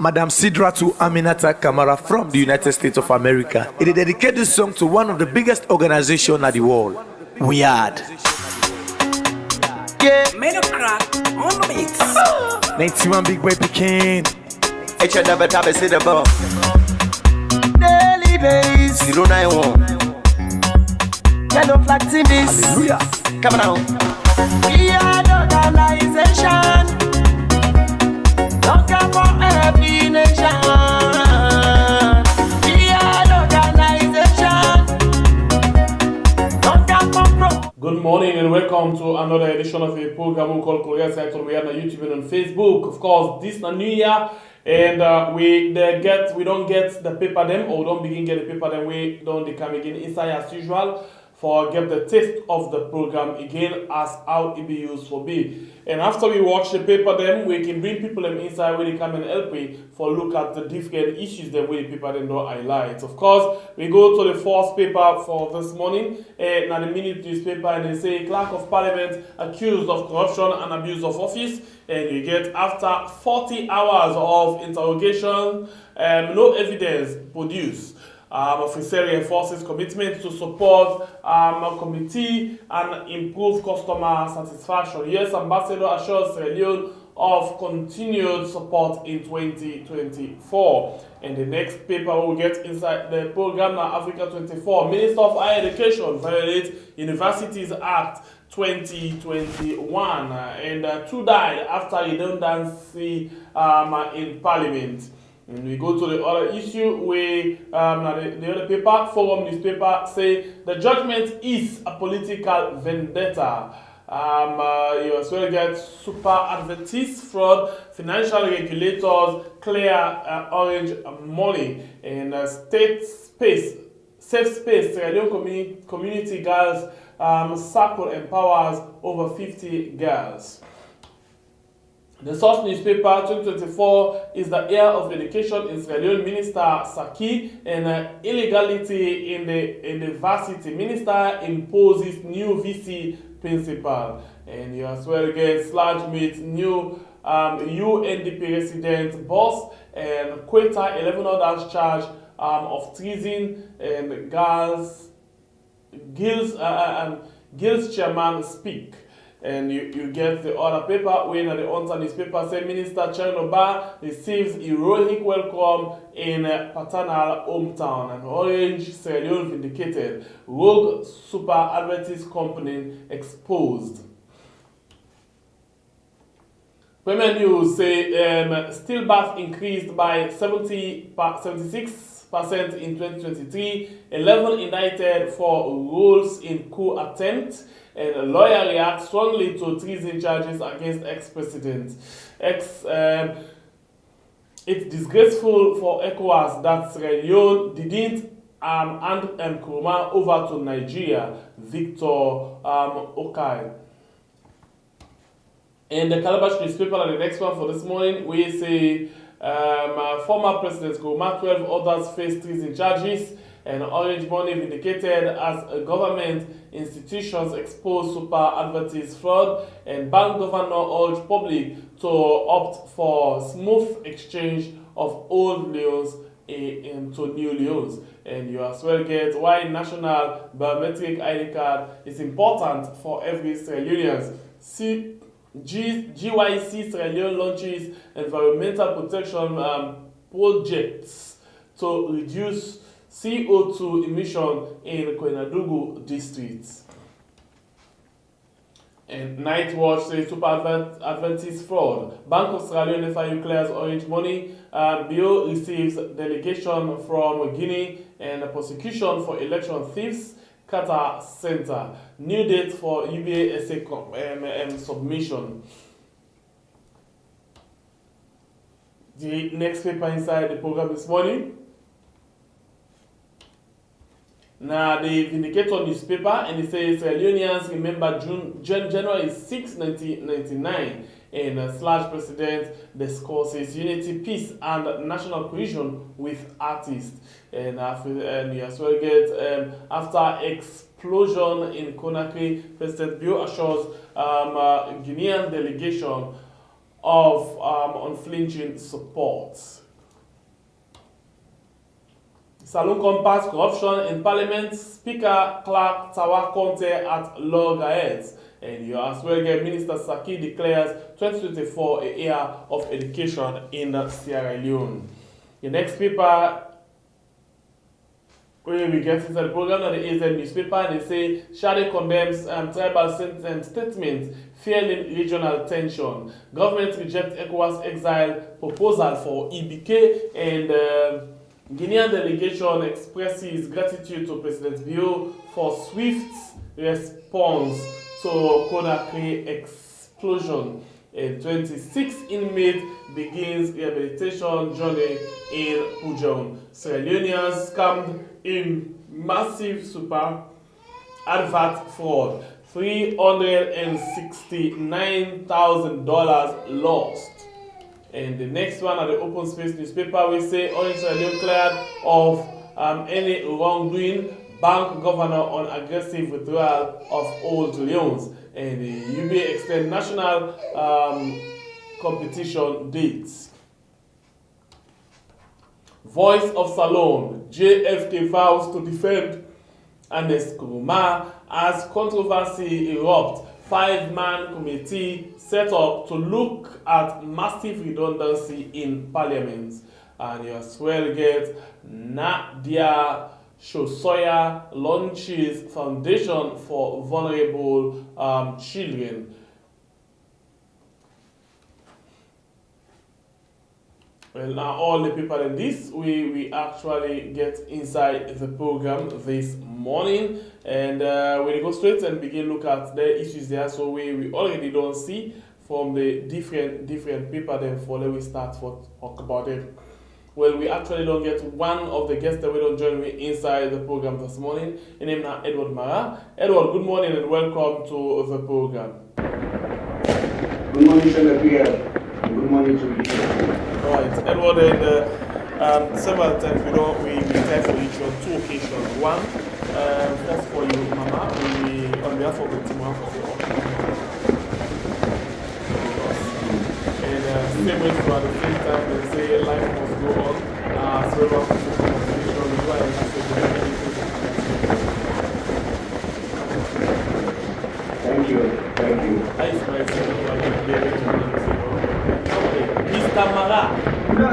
Madam Sidratu Aminata Kamara from the United States of America. It dedicated this song to one of the biggest organizations in the world, We Had. Yeah, made a crack on the mix. 91 big boy Pekin. It's your double tap, see the bomb. Daily days. 091. Yellow flag TVs. Hallelujah. Come on. We are the organization. Looking for every nation. We are the organization. Looking for pro. Good morning and welcome to another edition of a program called Korea Cycle. We are on YouTube and on Facebook. Of course, this is New Year. And we don't get the paper them, or don't begin get the paper them. We don't they come again inside as usual for get the taste of the program again as how it be used for be. And after we watch the paper them, we can bring people them inside where they come and help me for look at the different issues that way the paper them don't highlight. Of course, we go to the first paper for this morning. Now the minute newspaper and they say clerk of parliament accused of corruption and abuse of office. And you get after 40 hours of interrogation, no evidence produced. Officer reinforces commitment to support a committee and improve customer satisfaction. Yes, Ambassador assures LEONE of continued support in 2024. And the next paper we'll get inside the program now, Africa 24. Minister of Higher Education violates Universities Act 2021 and two died after redundancy in Parliament. And we go to the other issue where the other paper, Forum newspaper, say the judgment is a political vendetta. You as well get super Advertis fraud, financial regulators clear orange money, and state space, safe space, LEONE community girls circle empowers over 50 girls. The Source newspaper 2024 is the year of education in Sierra Leone. Minister Saki and illegality in the varsity. Minister imposes new VC principal. And you as well get Sludge meets new UNDP resident boss and Quetta 11 others charge of treason and Gills chairman speak. And you get the other paper when the Onta newspaper say Minister Chernoba receives heroic welcome in paternal hometown, and Orange Sierra Leone vindicated. Rogue super Advertis company exposed. Premier News say stillbirth increased by 76% in 2023. 11 indicted for roles in coup attempt. And a lawyer reacts strongly to treason charges against ex-president. It's disgraceful for ECOWAS that Sierra Leone didn't hand Nkrumah over to Nigeria, Victor Okai. And the Calabash newspaper, and the next one for this morning, we say former President Nkrumah, 12 others face treason charges. And orange money vindicated as government institutions expose super Advertis fraud, and bank governor urged public to opt for smooth exchange of old loans into new loans. And you as well get why national biometric ID card is important for every Sierra Leonean. GYC Sierra Leone launches environmental protection projects to reduce CO2 emission in Kwenadugu district. And Night Watch says super Advertis fraud. Bank of Sierra Leone FIU clears orange money. Bio receives delegation from Guinea, and prosecution for election thieves. Qatar Center. New date for UBA essay submission. The next paper inside the program this morning. Now, the Vindicator newspaper, and it says Sierra Leoneans remember January 6, 1999, and Slash President discusses unity, peace, and national cohesion with artists. And you as well get after explosion in Conakry, President Bio assures Guinean delegation of unflinching support. Saloon compass corruption in Parliament. Speaker Clark Tawa Conte at loggerheads. And you as well get Minister Saki declares 2024 a year of education in Sierra Leone. The next paper where we get into the program of the AZ newspaper, they say Shade condemns tribal statements fueling regional tension. Government rejects ECOWAS exile proposal for EBK, and Guinean delegation expresses gratitude to President Bio for swift response to Conakry explosion. A 26 inmate begins rehabilitation journey in Pujon. Sierra Leoneans scammed in massive super advert fraud. $369,000 lost. And the next one at the Open Space newspaper, we say Orange Sierra Leone cleared of any wrongdoing. Bank governor on aggressive withdrawal of old loans. And the UBA extend national competition dates. Voice of Salon, JFK vows to defend Anes Kuruma as controversy erupts. 5-man committee set up to look at massive redundancy in Parliament. And you as well get Nadia Shosoya launches foundation for vulnerable children. Well, now all the people in this, we actually get inside the program this morning, and we go straight and begin look at the issues there. So we already don't see from the different people. Then for let we start for talk about it. Well, we actually don't get one of the guests that we don't join me inside the program this morning. His name is Edward Mara. Edward, good morning and welcome to the program. Good morning, Senator Pierre. Good morning to you. Right, Edward, and several times we try for each on two occasions. One, first for you, Mama, on behalf of the team, one for you. And same way to at the same time, they say life must go on. So we want to focus on motivation. We try and Thank you. I inspire you. Mr. Mara. No,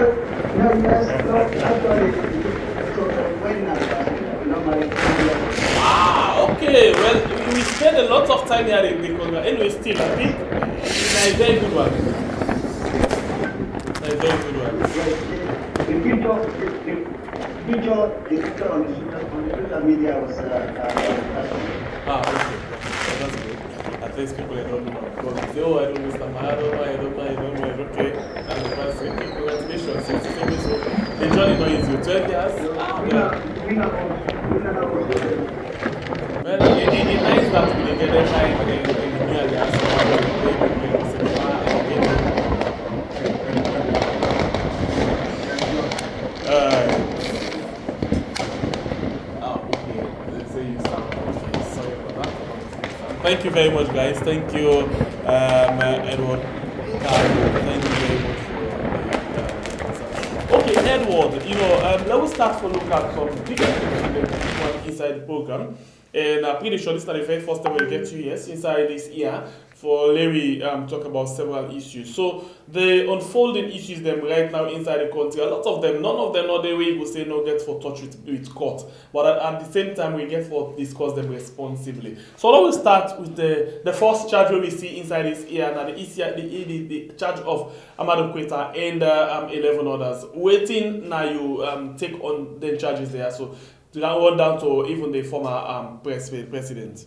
yes, no, actually, so when normally. Okay, well, we spend a lot of time here in the program. Anyway, still, I think it's a very good one. The picture on the social media was. Okay. That's good. At least people don't know. Because they say, oh, I don't know Mr. Mara, I don't know. Okay. And the person say, congratulations, 67 years old. The journey now is you 12 years. Well, it's nice that we get a time in the new alliance. Thank you very much, guys. Thank you, Edward. Thank you very much for okay, Edward, let us start to look at some big things inside the program. And I'm pretty sure this is not the very first time we'll get you inside this year for Larry talk about several issues. So the unfolding issues them right now inside the country, a lot of them, none of them know the way we say no get for touch with court. But at the same time we get for discuss them responsibly. So let us start with the first charge we see inside this year, now the charge of Amadou Quetta and 11 others. Waiting now you take on the charges there. So to run down to even the former president.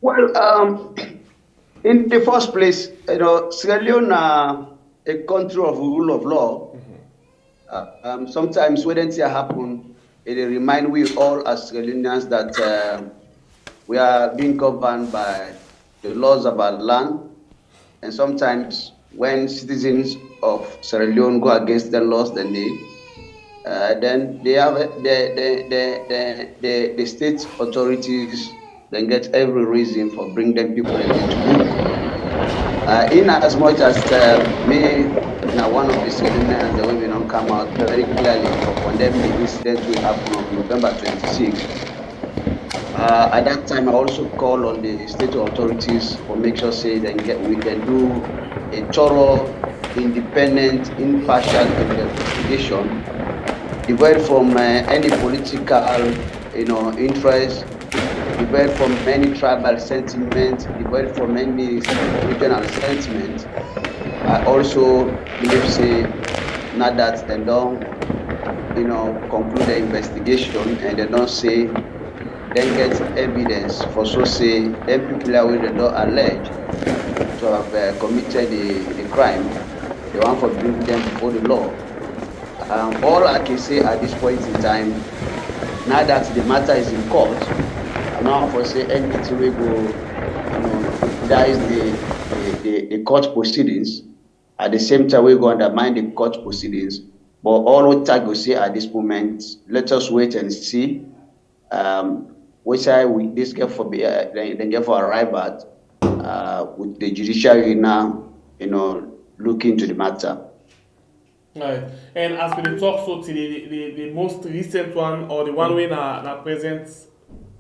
Well, in the first place, Sierra Leone, a country of rule of law. Sometimes when things happen, it reminds we all as Sierra Leoneans that we are being governed by the laws of our land, and sometimes when citizens of Sierra Leone go against the laws, then they have the state authorities then get every reason for bringing them people into book. In as much as me, now one of the citizens, the way we don't come out very clearly for condemn the incident we happened on November 26. At that time, I also called on the state authorities for make sure say we can do a thorough, independent, impartial investigation, devoid from any political, interest, devoid from any tribal sentiment, devoid from any regional sentiment. I also believe say now that they don't, conclude the investigation and they don't say, then get evidence for so say them people are they don't allege to have committed the crime. They want for bring them before the law. All I can say at this point in time, now that the matter is in court, I'm not for say anything we go, that is the court proceedings. At the same time, we go undermine the court proceedings. But all what I go say at this moment, let us wait and see which side this get for then get for arrive at with the judiciary now, looking into the matter. Right. And as we talk so to the most recent one or the one way na present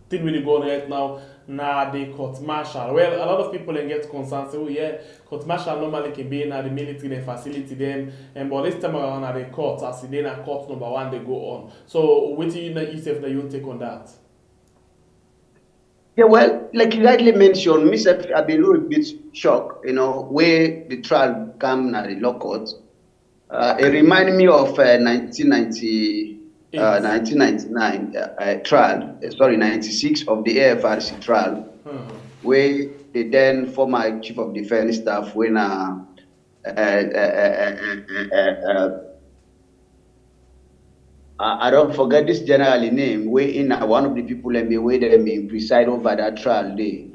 thing really going right now, the court martial. Well, a lot of people then get concerned, say, oh yeah, court martial normally can be in the military and facility them, and but this time around at the court, as they na court number one they go on. So what do you yourself that you take on that? Yeah, well, like you rightly mentioned, myself, I've been a little bit shocked, where the trial come at the law court. It reminded me of 1999 trial, 96 of the AFRC trial, where the then former chief of defense staff, when I don't forget this generally name, where in one of the people and the way they may preside over that trial day.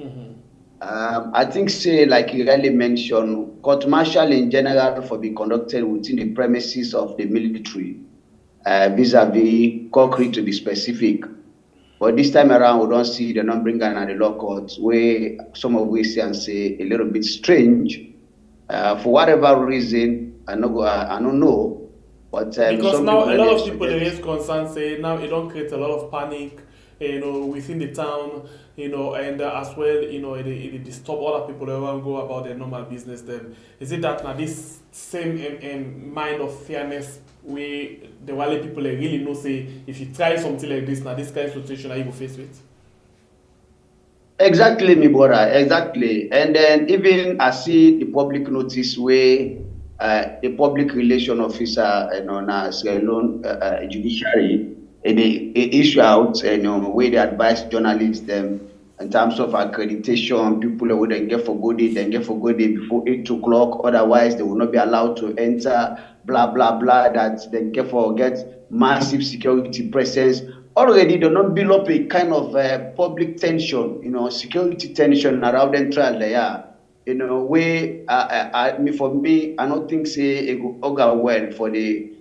I think, say, like you rightly mentioned, court martial in general for be conducted within the premises of the military, vis-a-vis concrete to be specific. But this time around, we don't see the non bring at the law courts, where some of we see and say a little bit strange. For whatever reason, I don't know. But because now a lot of people raise concerns, say now it don't create a lot of panic, within the town, and as well, it disturb other people who want to go about their normal business. Then is it that now this same mind of fairness where the Wale people really know say if you try something like this now this kind of situation are you go face with? Exactly, my brother, exactly. And then even I see the public notice where the public relation officer, LEONE judiciary, they issue out, where they advise journalists them in terms of accreditation. People who then get for good day, before 8 o'clock. Otherwise, they will not be allowed to enter. Blah blah blah. That they get massive security presence. Already, they don't build up a kind of public tension, security tension around the trial there. Way for me, I don't think say it will augur well for the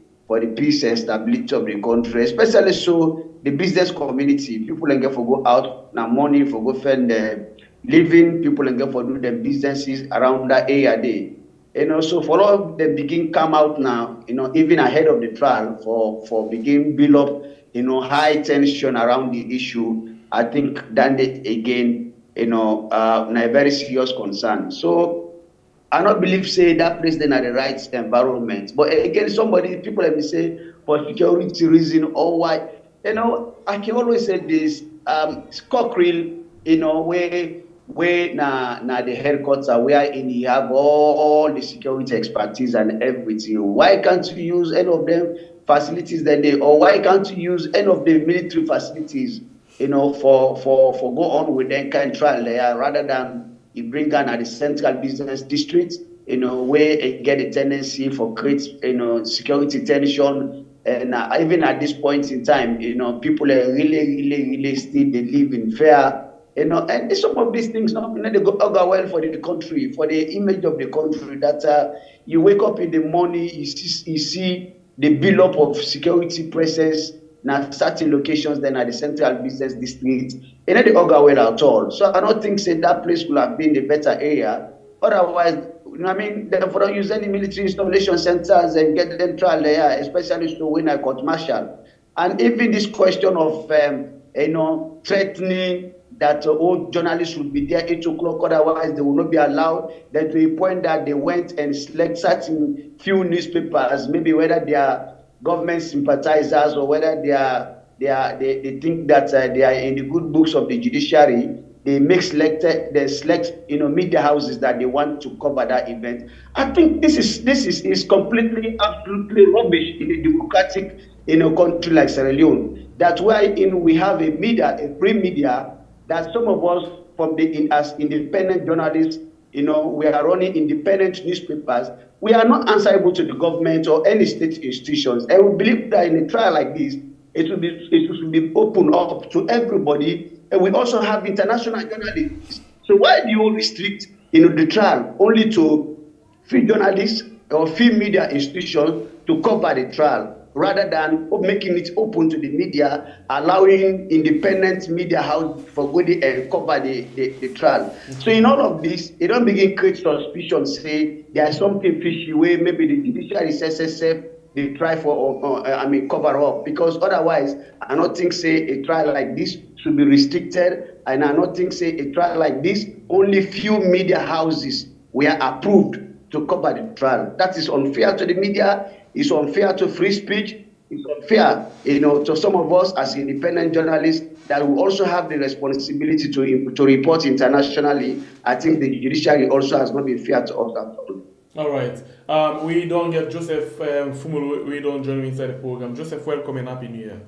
peace and stability of the country, especially so the business community. People and get for go out now money for go find living. People and get for do their businesses around that area day. So for all the begin come out now, even ahead of the trial for begin build up, high tension around the issue. I think that again. A very serious concern. So I don't believe say that president had the right environment. But again, people let me say for security reason or why, I can always say this, Cockrell, where na the headquarters where you have all the security expertise and everything. Why can't you use any of them facilities that or why can't you use any of the military facilities? For go on with that kind of trial there, rather than you bring down at the central business district, where it get a tendency for create, security tension, and even at this point in time, people are really still they live in fear, and some of these things not they go well for the country, for the image of the country. That you wake up in the morning, you see the build up of security presence. Now, certain locations then at the central business district, it didn't augur well at all. So I don't think say that place would have been a better area. Otherwise, I mean, for use any military installation centers and get them trial there, especially to win a court martial. And even this question of, threatening that all journalists should be there 8 o'clock, otherwise they will not be allowed. Then to a point that they went and select certain few newspapers, maybe whether they are government sympathizers or whether they think that they are in the good books of the judiciary. They select media houses that they want to cover that event. I think this is completely, absolutely rubbish in a democratic country like Sierra Leone. That's why we have a free media, that some of us as independent journalists, we are running independent newspapers. We are not answerable to the government or any state institutions. And we believe that in a trial like this, it should be open up to everybody. And we also have international journalists. So why do you restrict the trial only to free journalists or free media institutions to cover the trial, rather than making it open to the media, allowing independent media house for good and cover the trial? So in all of this, it don't begin create suspicion, say there's something fishy way, maybe the judiciary SSF, they try for, cover up, because otherwise, I don't think, say, a trial like this should be restricted, and I don't think, say, a trial like this, only few media houses were approved to cover the trial. That is unfair to the media, it's unfair to free speech, it's unfair, to some of us as independent journalists that will also have the responsibility to report internationally. I think the judiciary also has not been fair to us at all. All right. We don't get Joseph Fumulu. We don't join inside the program. Joseph, welcome and happy New Year.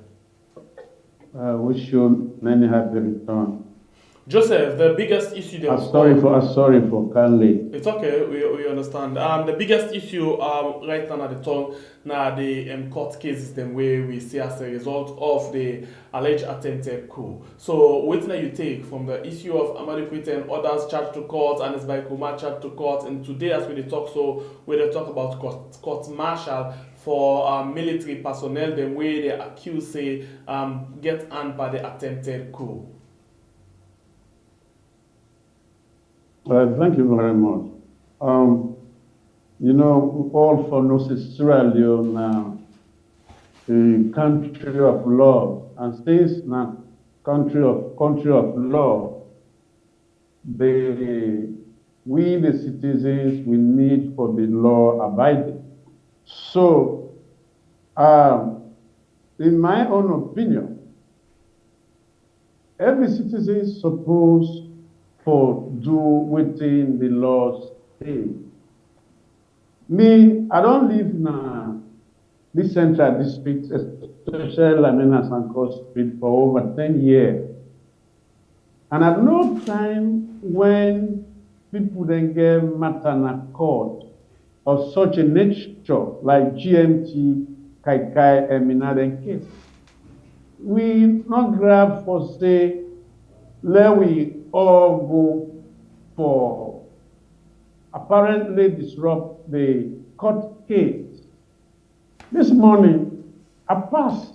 Wish you many happy return. Joseph, the biggest issue. I'm sorry for Carly. It's okay. We understand. The biggest issue right now at the tongue now the court cases them where we see as a result of the alleged attempted coup. So what now you take from the issue of Amadi Quitten, others charged to court, and it's by Kuma charged to court, and today as we talk about court martial for military personnel, the way they accuse say get armed by the attempted coup. Thank you very much. All for know Sierra Leone now, a country of law, and since now country of law, we the citizens, we need for the law abiding. So, in my own opinion, every citizen is supposed for do within the laws say. Me, I don't live in this central district, especially Lamina Sanko Street, for over 10 years. And at no time when people then get matana court of such a nature, like GMT, Kaikai, and Minaden case, we not grab for say, let we all go for apparently disrupt the court case. This morning, I passed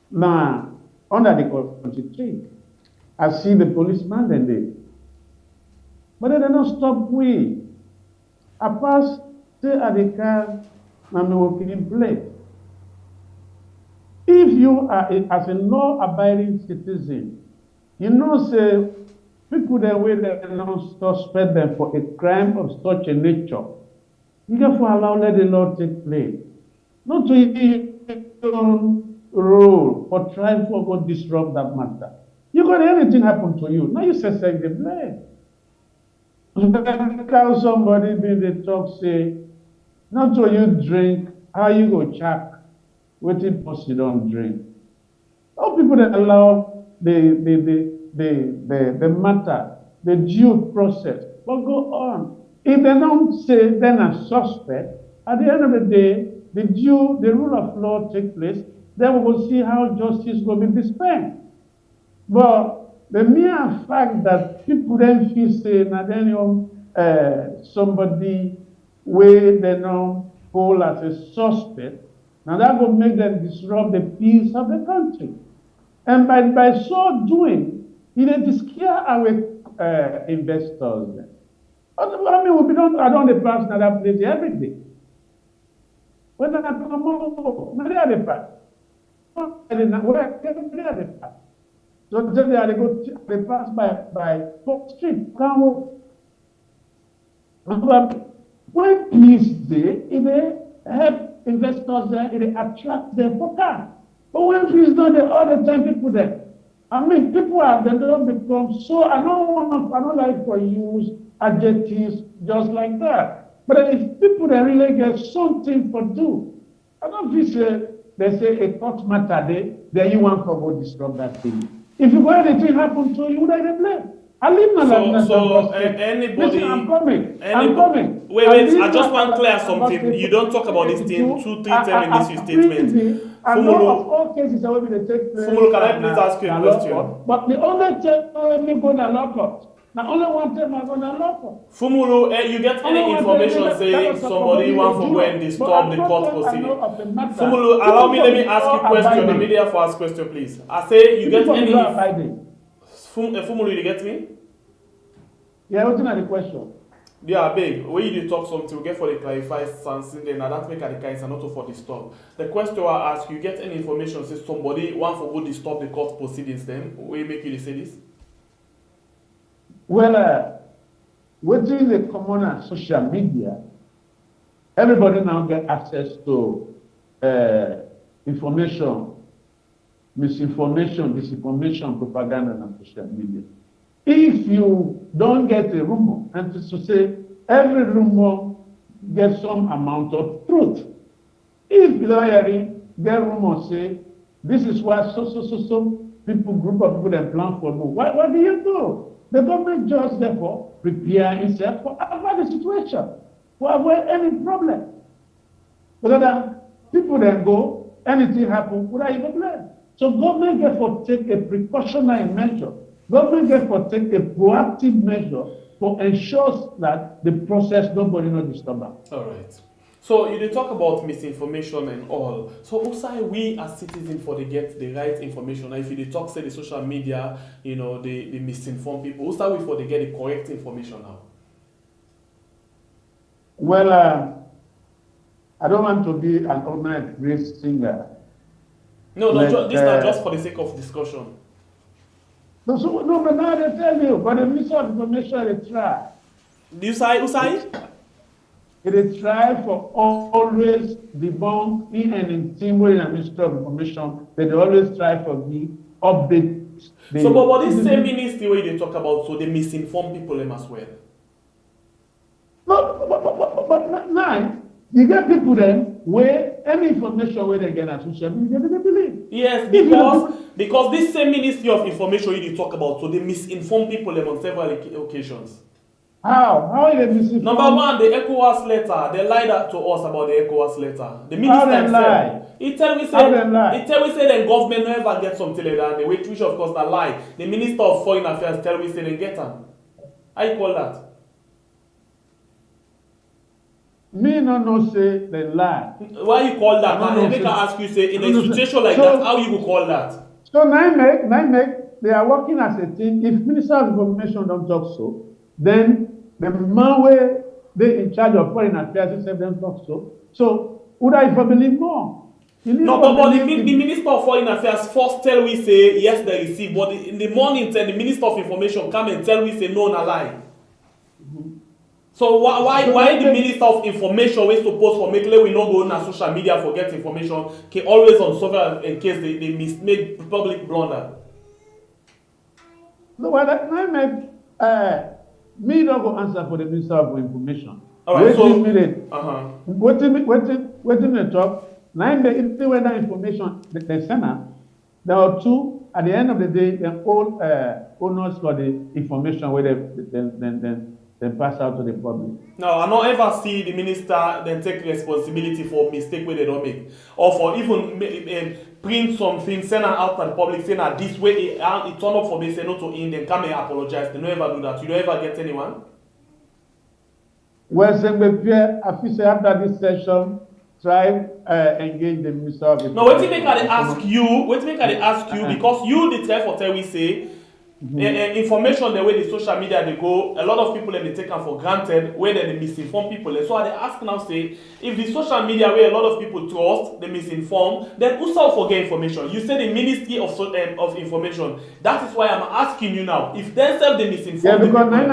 now under the Constitution. I see the policeman then there. But they did not stop we. I passed stay at the car and I'm working in place. If you are as a law-abiding citizen, you know, say, people that way they don't suspect them for a crime of such a nature. You have to allow let the law take place. Not to use your own role for trying to go disrupt that matter. You got anything happen to you. Now you say the blame. Tell somebody when they talk, say, not to you drink, how you go check, waiting for you don't drink. All people that allow the matter, the due process, but go on. If they don't say then a suspect, at the end of the day, the rule of law take place, then we will see how justice will be dispensed. But the mere fact that people then feel say, now then somebody where they now hold as a suspect, now that will make them disrupt the peace of the country. And by so doing, it will scare our investors. I mean, we don't, I don't pass another place every day. When I come home, maybe I pass. Where they pass? So they go, they pass by street, come when police they help investors there, it attract them for car. But when police don't, they all the time people there. I mean, people are, they don't become so, I don't like to use adjectives just like that. But if people that really get something to do, I don't feel they say a court matter, then you want to go disrupt that thing. If you go anything happen to you, would I blame? I live my life. So anybody. Listen, I'm coming. Wait, I just want to clear something. You don't talk about this thing 2-3 times in this statement. I know of all cases that will be take place. Fumulu, can I please ask you a question? But the only time me go to law court. Now only one time I go to law court. Fumulu, you get any information saying somebody want to go and disturb the court proceeding? Fumulu, let me ask you a question. The media for ask question, please. I say you get any. Fumulu, you get me? Yeah, what's the question? Yeah, big. When you talk something, we get for the clarify something, then that make the kinds and not for disturb. The question I ask, you get any information say somebody want to go disturb the court proceedings, then we make you say this? Well, within the common and social media, everybody now get access to information, misinformation, disinformation, propaganda, and social media. If you don't get a rumor, and to say every rumor gets some amount of truth. If lawyer get rumor say this is what so people, group of people that plan for move. What do you do? The government just therefore prepare himself for avoid the situation, for avoid any problem. Because people then go, anything happen, would I even blame? So government therefore take a precautionary measure. Government therefore take a proactive measure to ensure that the process nobody no disturb. All right. So you talk about misinformation and all. So also we as citizens for they get the right information. Now if you talk say the social media, they misinform people. Also we for they get the correct information now. Well, I don't want to be an ordinary great singer. No, this is not just for the sake of discussion. No, but now they tell you, but the Minister of Information they try. Do you say, Usai? They try for always debunk in and in team with the Minister of Information. They always try for the update. So, but this same ministry where they talk about, so they misinform people them as well. No, but now you get people then where any information where they get on social media, they believe. Yes, because this same Ministry of Information you talk about, so they misinform people on several occasions. How? How is they misinform? Number one, the ECOWAS letter. They lied to us about the ECOWAS letter. The minister himself. He tell we say the government never get something like that. Which of course a lie. The Minister of Foreign Affairs tell we say they get them. How you call that? Me no say they lie. Why you call that? I make ask you say in a situation like that, how you go call that? So now make they are working as a team. If Minister of Information don't talk so, then the man where they in charge of foreign affairs say them talk so. So would I even believe more? No, but the Minister of Foreign Affairs first tell we say yes they receive, but in the morning tell the Minister of Information come and tell we say no na lie. So why the Minister of Information we supposed for make we not go on social media for get information can always on server in case they make public blunder? No, well that make me don't go answer for the Minister of Information. All right, what they talk? Now if they were that information they send out, there are two at the end of the day they all owners for the information where they pass out to the public. No, I don't ever see the minister then take responsibility for mistake where they don't make, or for even print something, send it out to the public, saying that this way it turn up for me, say no to him, then come and apologize. They don't ever do that. You don't ever get anyone. Well, after this session, try engage the Minister of Information. No, what make I ask you? Because you the try for tell we say. information the way the social media they go, a lot of people they take them for granted, where they misinform people. And so I ask now, say, if the social media where a lot of people trust, they misinform, then who shall forget information? You say the Ministry of Information. That is why I'm asking you now, if they self they misinform. Yeah, because nine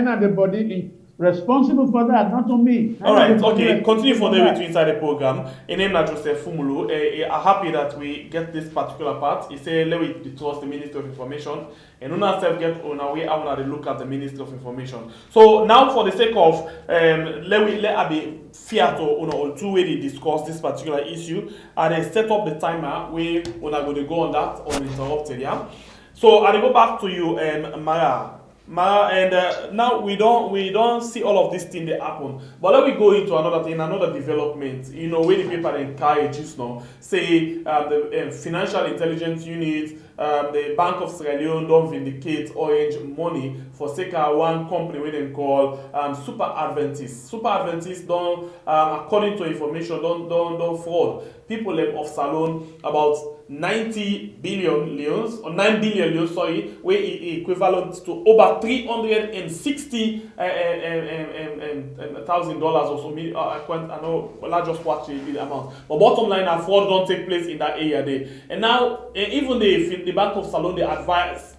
are the body responsible for that, not on me. All right, okay. Continue for the way to inside the program. In name na Joseph Fumulu. I'm happy that we get this particular part. He say let we trust the Ministry of Information, and una self get on our way. I want to look at the Ministry of Information. So now, for the sake of let Abi Fiato or two way they discuss this particular issue, and they set up the timer. We una going to go on that uninterrupted. Yeah. So I go back to you, Mara. And now we don't see all of these things that happen. But let me go into another development. You know, where the paper encourages now, say the Financial Intelligence Unit, the Bank of Sierra Leone don't vindicate orange money for sake of one company where they call Super Advertis. Super Advertis don't, according to information, don't fraud people of Salon about 90 billion leones, or 9 billion leones, sorry, where equivalent to over $360,000 or so. I know, well, I just watch the amount. But bottom line, fraud don't take place in that area there. And now, even the Bank of Salon, they advise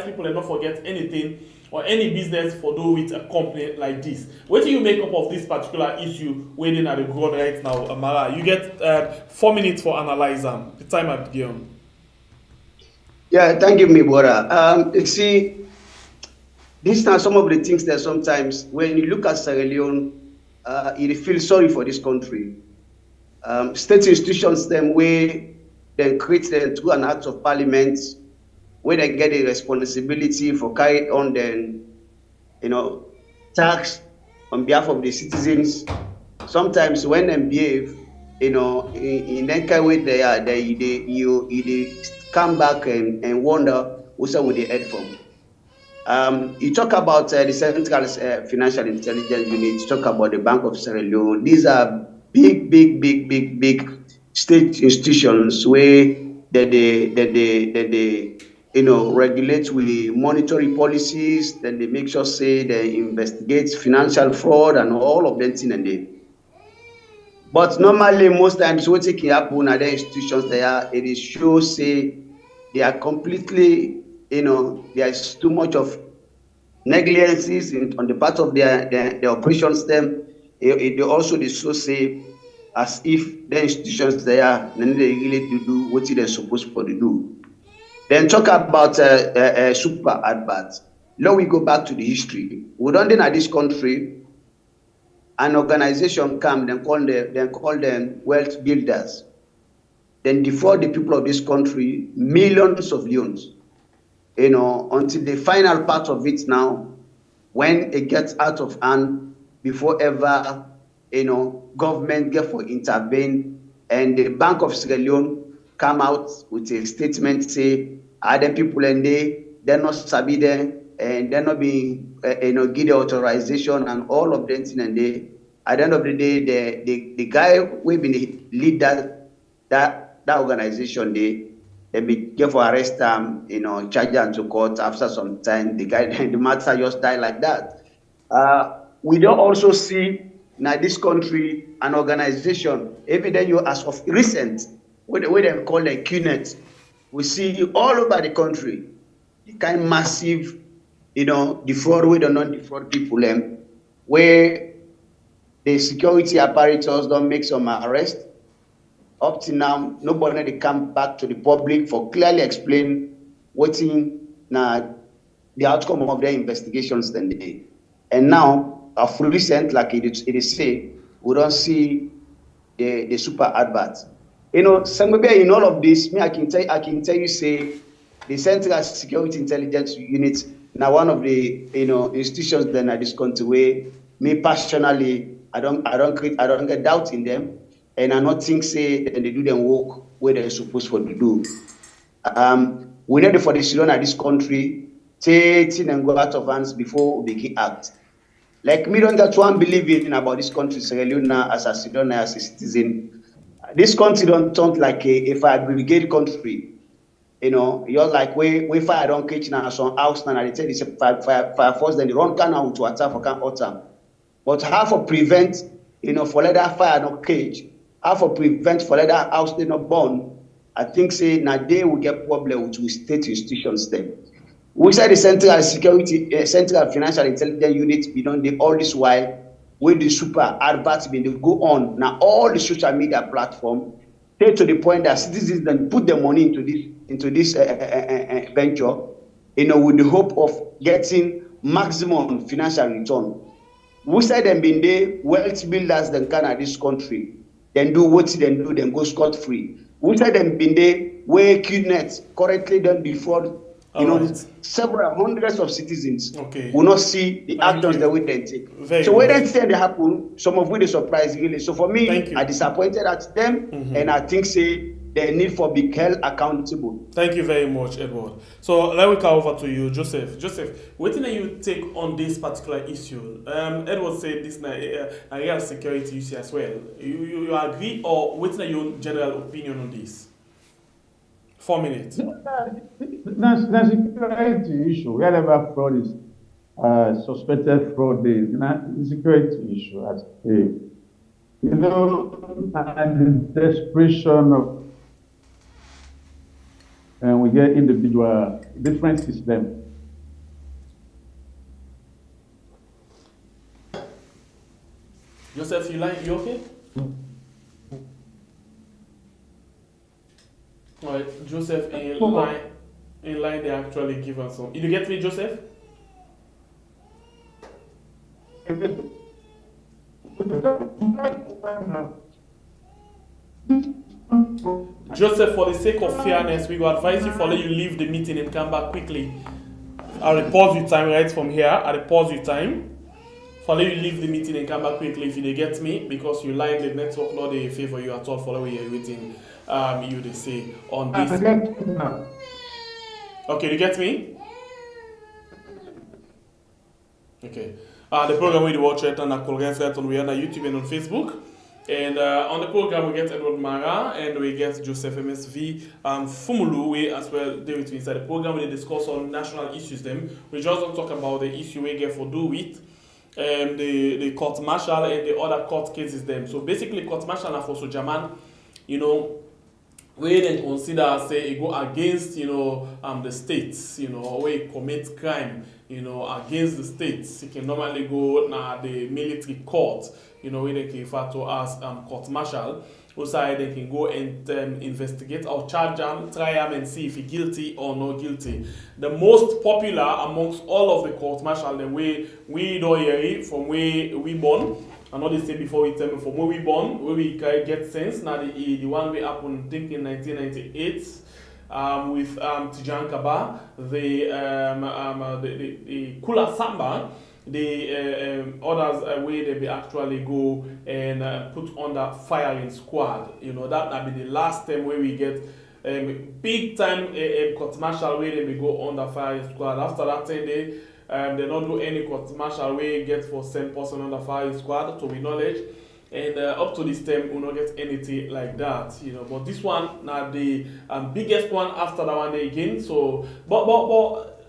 people to not forget anything or any business for do with a company like this. What do you make up of this particular issue waiting at the ground right now, Amara? You get 4 minutes for analyze them. The time at Gion. Yeah, thank you, my brother. You see, these are some of the things that sometimes when you look at Sierra Leone, you feel sorry for this country. State institutions, them way they create them through an act of parliament, where they get a responsibility for carrying on then, tax on behalf of the citizens. Sometimes when they behave, in that kind of way they come back and wonder what's with the head from. You talk about the Central Financial Intelligence Unit, you talk about the Bank of Sierra Leone. These are big state institutions where they regulate with monetary policies, then they make sure say they investigate financial fraud and all of them things and they. But normally, most times, what can happen at the institutions it is sure say they are completely, there's too much of negligences on the part of their operations. They also show say as if the institutions then they really do what they're supposed to do. Then talk about super adverts. Now we go back to the history. We don't in this country, an organization come, then call them wealth builders. Then defraud the people of this country millions of leones. Until the final part of it now, when it gets out of hand, before ever, government get for intervene, and the Bank of Sierra Leone come out with a statement say, other people and they're not sabi there, and they're not being, give the authorization and all of them thing and they. At the end of the day, the guy who been lead that organization, they be get for arrest them, charge them to court. After some time, the matter just die like that. We don't also see now this country an organization. Every day you as of recent, what they call a CUNET, we see all over the country, the kind of massive, defraud with or non-defraud people, where the security apparatus don't make some arrest. Up to now, nobody they come back to the public for clearly explain what's in the outcome of their investigations then they. And now, of recent, like it is say, we don't see the super adverts. Somewhere in all of this, I can tell you, say, the Central Security Intelligence Unit, now one of the institutions then at this country where me personally, I don't get doubt in them, and I not think say that they do them work where they're supposed to do. We need for the children at this country, take it and go out of hands before we begin act. Like me don't that one believe in about this country, Sierra Leone as a citizen, as a citizen. This country don't like a aggregate country. you're like we fire on kitchen and some house now. They tell you fire force, then they run canal to attack for can autumn. But how for prevent, for let that fire not cage, how for prevent for let that house they not burn. I think say now they will get problem with state institutions then. We said the Central Security, Central Financial Intelligence Unit be done all this while with the super Advertis they go on now all the social media platform, take to the point that citizens then put their money into this venture, with the hope of getting maximum financial return. We said them being there, wealth builders then can at this country, then do what they do, then go scot free. We said them being there where QNet currently done before. Several hundreds of citizens will not see the actions that we then take. So when they say they happen, some of which they surprise really. So for me, I disappointed at them, and I think say they need for be held accountable. Thank you very much, Edward. So let me come over to you, Joseph. Joseph, what do you take on this particular issue? Edward said this is a real security issue as well. You agree, or what's your general opinion on this? 4 minutes. That's a security issue. Wherever fraud is suspected fraud, is a security issue at stake. And the desperation of, and we get individual different systems. Joseph, you okay? All right, Joseph, in line, they actually give us some. Did you get me, Joseph? Joseph, for the sake of fairness, we will advise you for let you leave the meeting and come back quickly. I'll pause your time right from here. I'll pause your time. For let you leave the meeting and come back quickly if you get me, because you like the network, not they favor you at all for the way you're waiting. You they say on this. Okay, you get me? Okay. The program we watch it on we are on YouTube and on Facebook. And on the program we get Edward Mara and we get Joseph MSV Fumulu as well. There inside the program we discuss on national issues. Them we just don't talk about the issue we get for do with the court martial and the other court cases. Them. So basically, court martial are for Sojaman, we then consider say it go against the states, where it commit crime, against the states. It can normally go na the military court, where they can refer to as court martial. Also, they can go and investigate or charge him, try him and see if he's guilty or not guilty. The most popular amongst all of the court martial, the way we don't hear it from where we born. I know they say before we tell me from where we born, where we get sense. Now the one we happened, I think in 1998, with Tijan Kaba, the Kula Samba, the others where they be actually go and put under firing squad. That be the last time where we get big time court martial where they be go under firing squad. After that 10 days. They don't do any court martial way get for same person on the firing squad to my knowledge, and up to this time we don't get anything like that, But this one now the biggest one after that one day again. So, but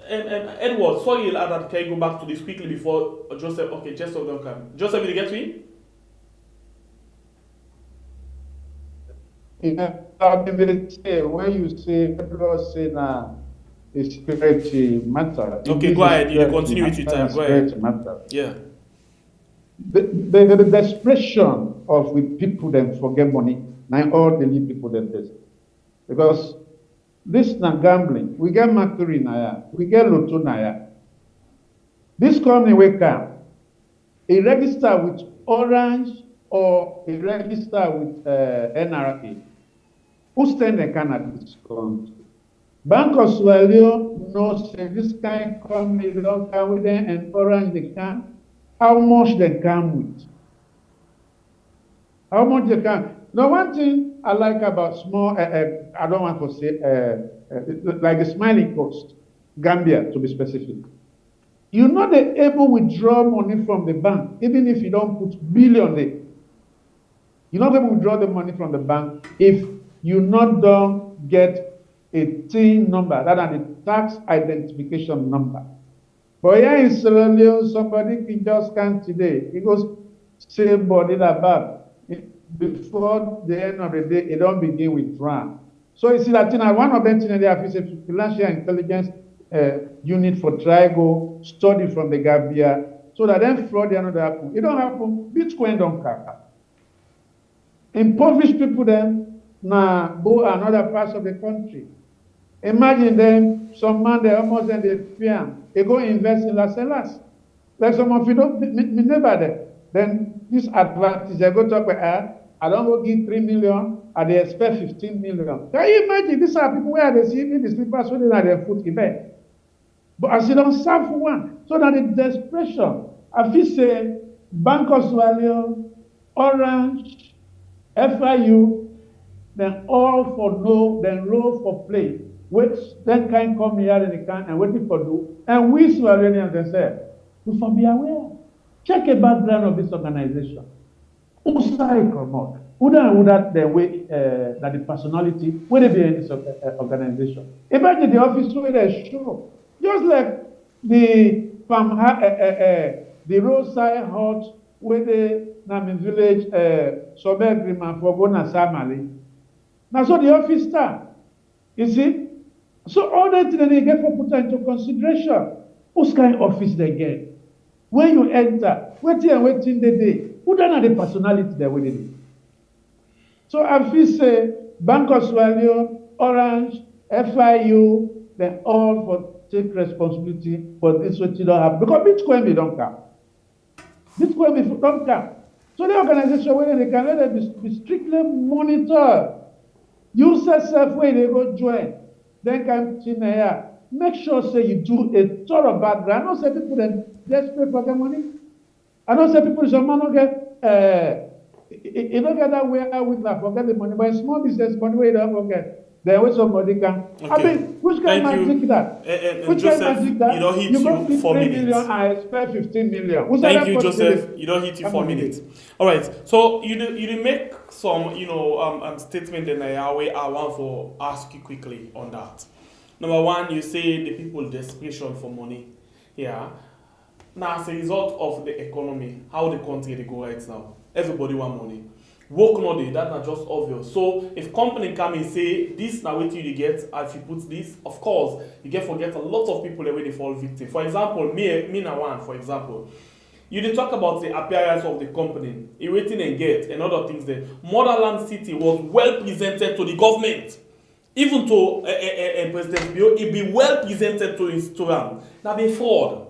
Edward, sorry that can you go back to this quickly before Joseph? Okay, just of them come. Joseph, will you get me? Yeah, I mean, when you say people say now. Security matter. Okay, go ahead. You continue with your time. Go ahead. Matter. Yeah. The desperation of with people that forget money, now all the lead people that this. Because this is not gambling. We get Mercury Naya, we get Lotto Naya. This company will come, a register with Orange or a register with NRA. Who stand the Canada discount? Bank of Sierra Leone knows this kind of company they don't come with them, and Orange they can. How much they come with? How much they can? Now, one thing I like about small, I don't want to say like the Smiling Coast, Gambia to be specific. You're not able to withdraw money from the bank, even if you don't put billion there. You're not able to withdraw the money from the bank if you not don't get a TIN number, rather than the tax identification number. But here in Sierra Leone, somebody can just scan today. He goes, say body that back. Before the end of the day, it don't begin with RAM. So you see that one of them they have is a financial intelligence unit for Trigo study from the Gambia, so that then fraud they not happen. It don't happen. Bitcoin don't cap. Impoverished people then now go another parts of the country. Imagine them, some man they almost in the fear. They go invest in Las Vegas. Like some of you don't me never there. Then this Advertis, they go talk about I don't go give 3 million, and they expect 15 million. Can you imagine? These are people where they see these people so they have their foot in bed. But as you don't serve for one, so that the desperation, I feel say Bank of Swallow, Orange, FIU, then all for no, then roll for play. Which then can come here and they can and waiting for do. And we Swallowians themselves, we should be aware. Check the background of this organization. Who side promote? Who that the way that the personality where they be in this organization? Imagine the office where they show. Just like the farm, the roadside hut where the Namin village suburb agreement for Gona Samali. Now so the office start. You see? So all that they get for put into consideration. Whose kind of office they get? When you enter, waiting the day. Who don't have the personality they're waiting? So I feel say Bank of Swallow, Orange, FIU, they all for take responsibility for this what you don't have. Because Bitcoin they don't count. Bitcoin they don't count. So the organization where they can let them be strictly monitored. Users self where they go join. Then come in here. Make sure say you do a thorough background. I don't say people then desperate for their money. I don't say people some man don't get you don't get that way with that forget the money, but small business money where you don't forget. Then when somebody can I mean which kind of magic that? Which Joseph, kind of magic that? you don't hit you 4 minutes. Million, I expect 15 million. Who's Thank you, Joseph. You don't hit you 4 minutes. All right. So you make some statement in I want to ask you quickly on that. Number one, you say the people desperation for money. Yeah. Now, as a result of the economy, how the country they go right now, everybody want money. Work no day, that's not just obvious. So if company come and say this now what you get, if you put this, of course you get forget a lot of people the way they fall victim. For example, me now one, for example. You did talk about the appearance of the company, waiting and get and other things there. Motherland City was well presented to the government. Even to President Bio, it be well presented to his student. Now be fraud.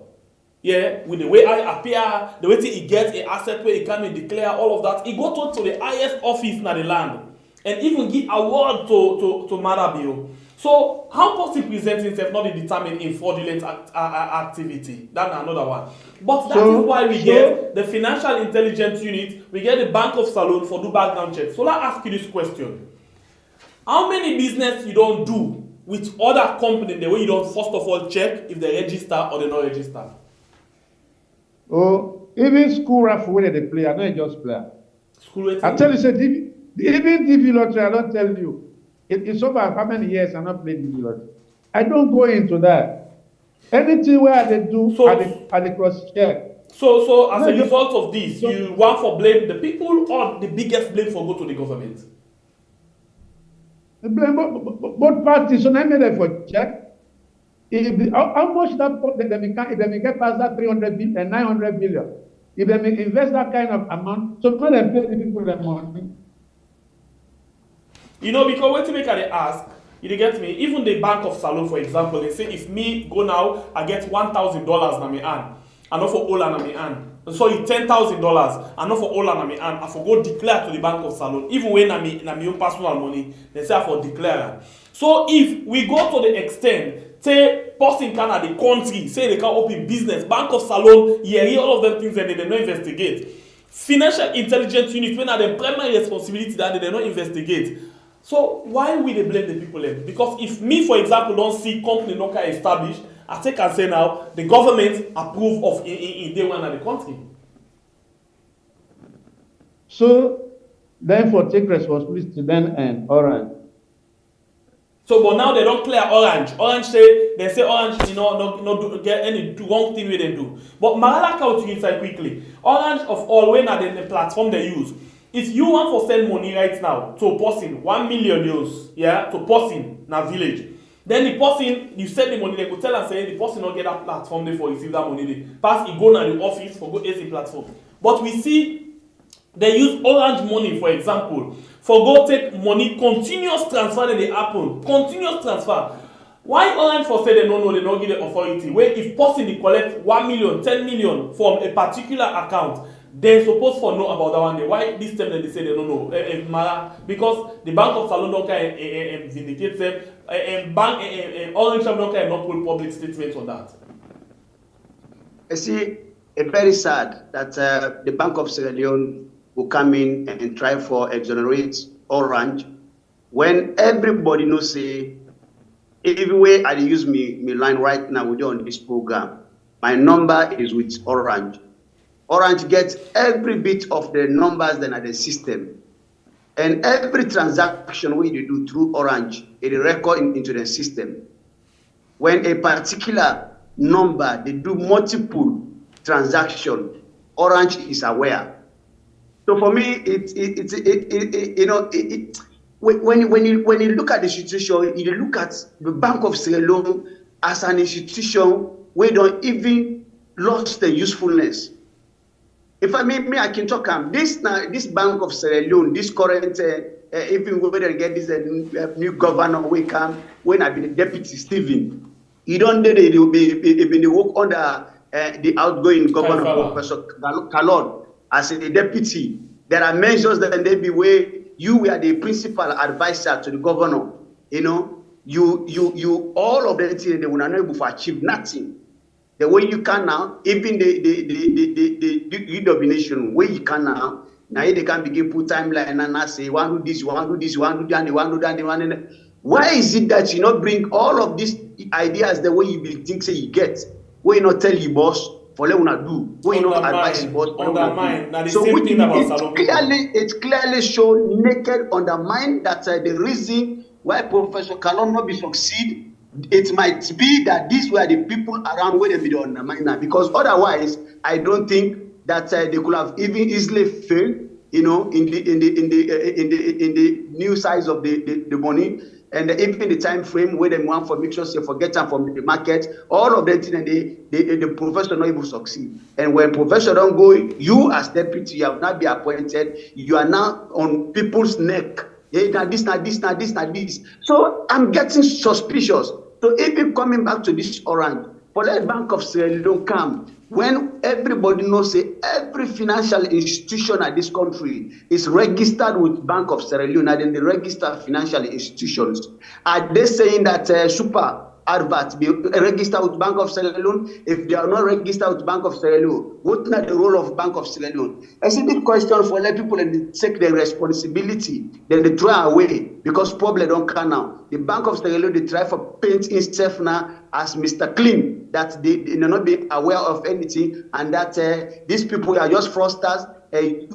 Yeah, with the way I appear, the way he gets an asset where he can declare all of that. He go to the highest office in the land and even give award to Marabio. So how possible present himself not determined in fraudulent activity? That's another one. But that is why we get the financial intelligence unit, we get the Bank of Salon for do background checks. So let's ask you this question. How many business you don't do with other companies the way you don't first of all check if they register or they not register? Oh, even school raffle where they play, I know just play. School I tell you, say, even DV lottery, I don't tell you. It's over how many years I not played DV lottery. I don't go into that. Anything where they do, I they cross check. So as a result of this, you want for blame the people or the biggest blame for go to the government? The blame both parties. So now made them for check. How much that if they get past that 300 billion and 900 billion, if they invest that kind of amount, so when they pay the people their money. You know, because when to make they ask, you get me, even the Bank of Salon, for example, they say if me go now, I get $1,000 na me hand, and not for all na me hand. Sorry, $10,000, and not for all na me hand. I for go declare to the Bank of Salon, even when na me own personal money, they say I for declare. So if we go to the extent, say person can at the country, say they can open business, Bank of Salon, all of them things and they don't investigate. Financial intelligence unit, when are the primary responsibility that they don't investigate. So why will they blame the people then? Because if me, for example, don't see company no can establish, I take and say now, the government approve of in day one of the country. So, therefore, take responsibility then and all right. So, but now they don't clear Orange. Orange say Orange, no get any wrong thing with them do. But Marala count to inside quickly. Orange of all when are the platform they use. If you want to send money right now to a person, 1 million euros, yeah, to a person in a village, then the person, you send the money, they could tell and say the person not get that platform there for receive that money. They pass, he go to the office for go AC platform. But we see they use Orange money, for example, for go take money, continuous transfer that they happen, continuous transfer. Why Orange for say they don't know, they don't give the authority? Where if person they collect 1 million, 10 million from a particular account, they're supposed to know about that one day. Why this time they say they don't know? Because the Bank of Salon don't vindicate them. Orange don't not put public statements on that. I see, it's very sad that the Bank of Sierra Leone will come in and try for exonerate Orange when everybody knows say every way I use me line right now we do on this program. My number is with Orange. Orange gets every bit of the numbers that are the system. And every transaction we do through Orange, it record into the system. When a particular number, they do multiple transactions, Orange is aware. So for me, when you look at the situation, you look at the Bank of Sierra Leone as an institution where don't even lost the usefulness. If I may, I can talk. This Bank of Sierra Leone, this current, even when they get this new governor, we come when I be the deputy Stephen. You don't know they will be work under the outgoing governor, Professor Kalon, as a deputy. There are measures that they be where you were the principal advisor to the governor. You know, you all of them they will not able to achieve nothing. The way you can now, even the domination, where you can now they can begin put timeline and say, one do this, one do this, one do that, one do that, one. Why is it that you not bring all of these ideas the way you think say you get? Where you not tell your boss for let una do? Where you not advise your boss for let una do? So it's clearly shown naked undermine that the reason why Professor Kalon not be succeed. It might be that these were the people around where they be undermined now, because otherwise, I don't think that they could have even easily failed, you know, in the new size of the money, and even the time frame where they want for make sure they forget them from the market. All of that, and the professor not able to succeed. And when professor don't go, you as deputy, you have not been appointed. You are now on people's neck. Yeah, this. So I'm getting suspicious. So even coming back to this Orange, for the Bank of Sierra Leone come, when everybody knows that every financial institution at this country is registered with Bank of Sierra Leone, and then the registered financial institutions, are they saying that Super Advertis be registered with Bank of Sierra Leone? If they are not registered with Bank of Sierra Leone, what's not the role of Bank of Sierra Leone? I see the question for let people and they take their responsibility, then they try away because problem don't come now. The Bank of Sierra Leone they try for paint itself now as Mr. Clean, that they not be aware of anything, and that these people are just fraudsters.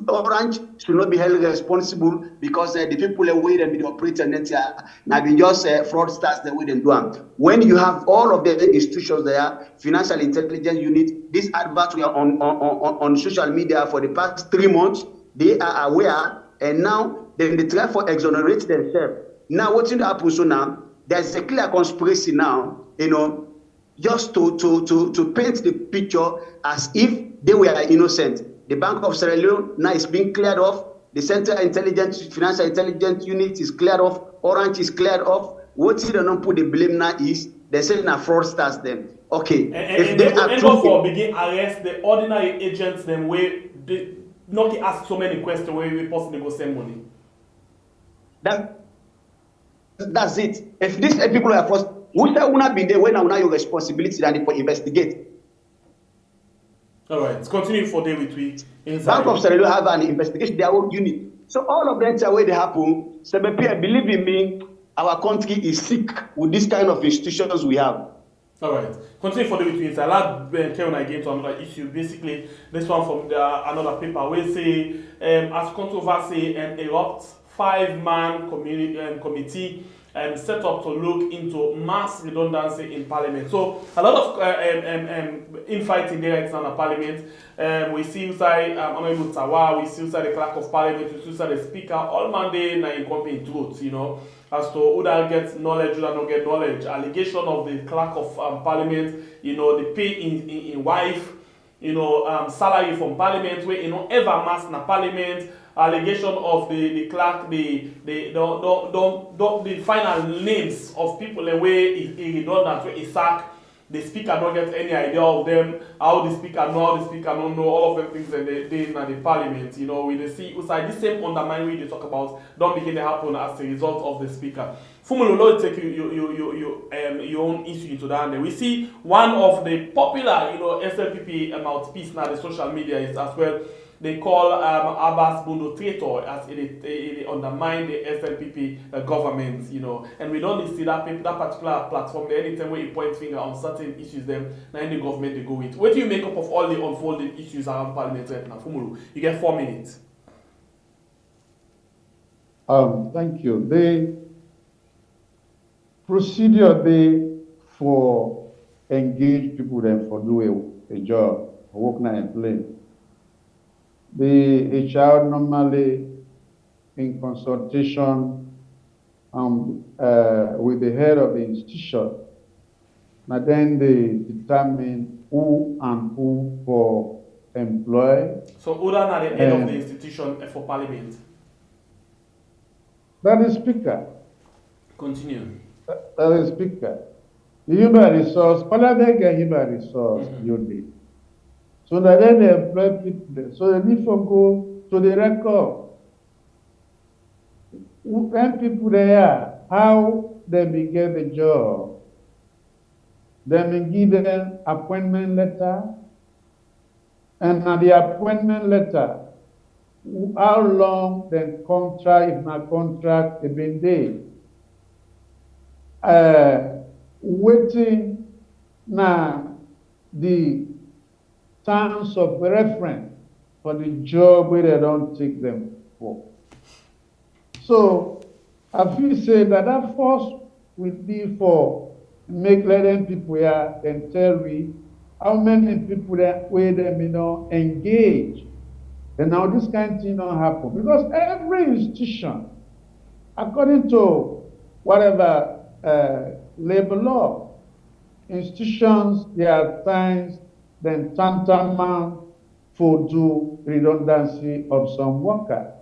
Orange should not be held responsible because the people the way they be operating now be just fraudsters the way they do them. When you have all of the institutions there, financial intelligence unit, this advert we are on social media for the past 3 months, they are aware, and now they try for exonerate themselves. Now what's in the happen so now? There's a clear conspiracy now, you know, just to paint the picture as if they were innocent. The Bank of Sierra Leone now is being cleared off. The Central Intelligence, Financial Intelligence Unit is cleared off. Orange is cleared off. What they don't put the blame now is they say now fraudsters them. Okay. And they are for begin arrest the ordinary agents them where they not ask so many questions where we possibly go send money. That's it. If these people are forced, would that not be there when now your responsibility than for investigate? All right, let's continue for day with we inside. Bank of Sierra Leone have an investigation, their own unit. So all of them are where they happen. So believe in me, our country is sick with this kind of institutions we have. All right, continue for day with we inside. Let's carry on again to another issue. Basically, this one from another paper where say as controversy erupts 5-man committee set up to look into mass redundancy in Parliament. So a lot of infighting there right now in Parliament. We see inside Honorable Tawa, we see inside the Clerk of Parliament, we see inside the Speaker. All Monday now in company truth, as to who that gets knowledge, who that not get knowledge. Allegation of the Clerk of Parliament, the pay in wife, salary from Parliament, where ever mass na Parliament. Allegation of the clerk, the final names of people and where he redundant, where he sack. The speaker don't get any idea of them, how the speaker don't know, all of them things that they in the parliament. We see inside the same undermine we they talk about don't begin to happen as a result of the speaker. Fumulolo take your own issue into that. And we see one of the popular, SLPP mouthpiece now the social media is as well. They call Abbas Bundo traitor as it undermine the SLPP government, and we don't see that particular platform there anytime where you point finger on certain issues them now in the government they go with. What do you make up of all the unfolding issues around Parliament right now? Fumulu, you get 4 minutes. Thank you. The procedure they for engage people then for do a job, work now and play. The HR normally, in consultation with the head of the institution, and then they determine who and who for employ. So who are the head of the institution for Parliament? That is Speaker. Continue. That is Speaker. The human resource, Parliament get human resource unit. So that then they employ people. So they need to go to the record. When people there, how they will get the job. They will give them appointment letter. And at the appointment letter, how long the contract, if not contract, have been there. Waiting now the terms of reference for the job where they don't take them for. So I feel say that force will be for letting people here and tell me how many people that where they may not engage. And now this kind of thing don't happen. Because every institution, according to whatever labor law, institutions, there are times then tantamount for do redundancy of some worker.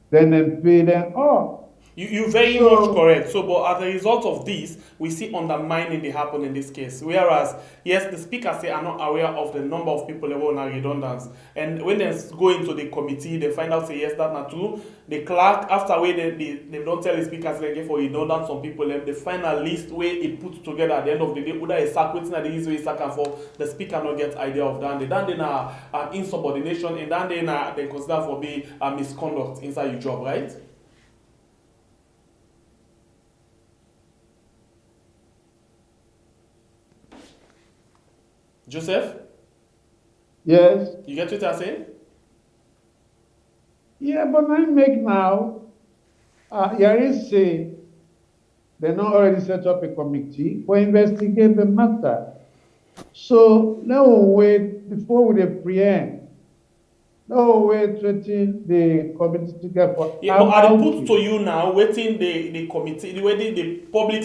Then pay them off. You very much correct. So, but as a result of this, we see undermining they happen in this case. Whereas, yes, the speaker say are not aware of the number of people that were on redundance. And when they go into the committee, they find out say yes, that's not true. The clerk, after where they don't tell the speaker say get for redundant some people, the final list where it put together at the end of the day, whether a sack waiting at the easy way sack and for the speaker not get idea of that. Then they insubordination, and then they consider for be misconduct inside your job, right? Joseph? Yes. You get what I say? Yeah, but I make now, Yaris say they not already set up a committee for investigate the matter. So now wait before we preempt. No wait waiting the committee to get for. Yeah, but I put to you now waiting the committee, the way the public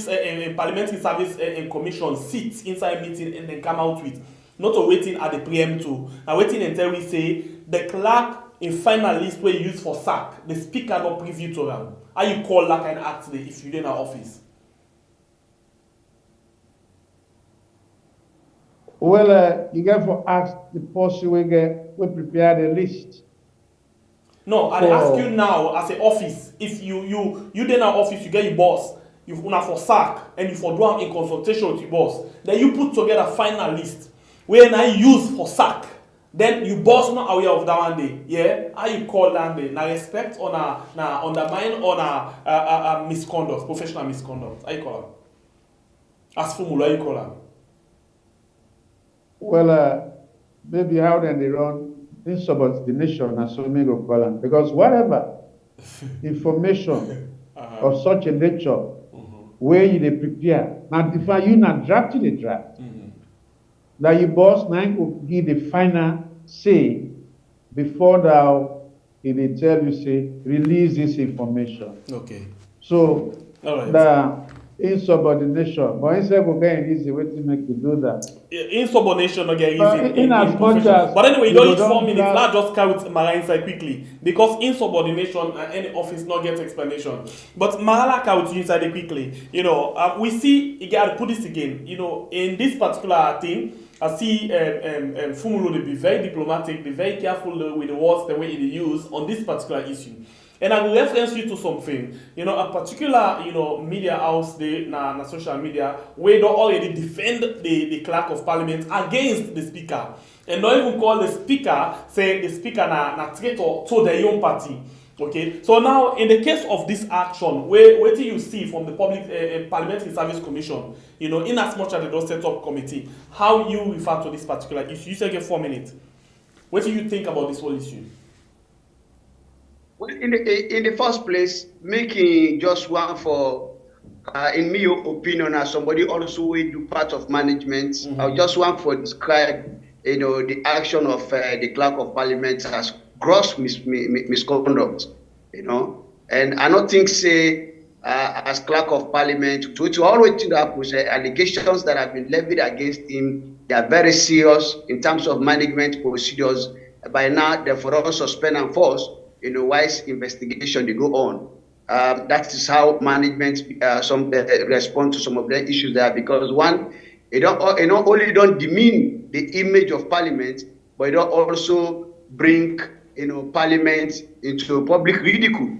parliamentary service commission sits inside meeting and then come out with. Not a waiting at the preempt to. Now waiting until we say the clerk in final list where you use for sack, the speaker not preview to them. How you call that kind of act today if you're in our office? Well, you get for ask the person we prepare the list. No, I ask you now as an office, if you then our office, you get your boss, you una for sack, and you for do am in consultation with your boss. Then you put together a final list where I use for sack. Then you boss not aware of that one day. Yeah? How you call that day? Now respect on a undermine on a misconduct, professional misconduct. How you call them? As formula, how you call them? Well, maybe how then they run insubordination and so many go call them. Because whatever information of such a nature where you dey prepare. Now, if you not drafting a draft, that your boss now will give the final say before thou he dey tell you say release this information. Okay. So All right. the insubordination, but instead of getting easy, what to make you do that? Insubordination again In as much as but anyway, you don't use don't 4 minutes. have- Let's just carry with Mara inside quickly because insubordination and any office not get explanation. But Marala carry with you inside it quickly. You know, we see again. I'll put this again. You know, in this particular thing, I see Fumulo to be very diplomatic, be very careful with the words the way they use on this particular issue. And I will reference you to something, you know, a particular, you know, media house, na social media, where they already defend the clerk of parliament against the speaker. And not even call the speaker, say the speaker na traitor to their own party. Okay, so now in the case of this action, what do you see from the Public Parliamentary Service Commission, you know, in as much as they don't set up committee, how you refer to this particular issue? You say 4 minutes. What do you think about this whole issue? Well, in the first place, making just one for, in my opinion, as somebody also will do part of management, I just want for describe, you know, the action of the clerk of parliament as gross misconduct, you know, and I don't think say as clerk of parliament to always happen, allegations that have been levied against him, they are very serious in terms of management procedures. By now, therefore, also suspend and force. You know, wise investigation they go on. That is how management respond to some of the issues there. Because one, it not only don't demean the image of parliament, but it don't also bring, you know, parliament into public ridicule.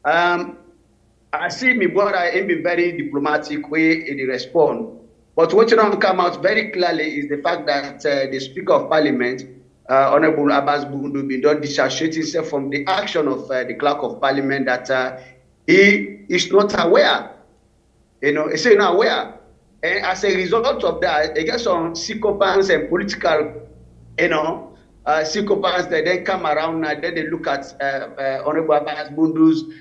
I see my brother in a very diplomatic way in the respond, but what you don't come out very clearly is the fact that the Speaker of Parliament, Honorable Abbas Bundu, did not dissociate himself from the action of the Clerk of Parliament, that he is not aware. You know, he's not aware. And as a result of that, I guess some psychopaths and political, you know, psychopaths that then come around and then they look at Honorable Abbas Bundu's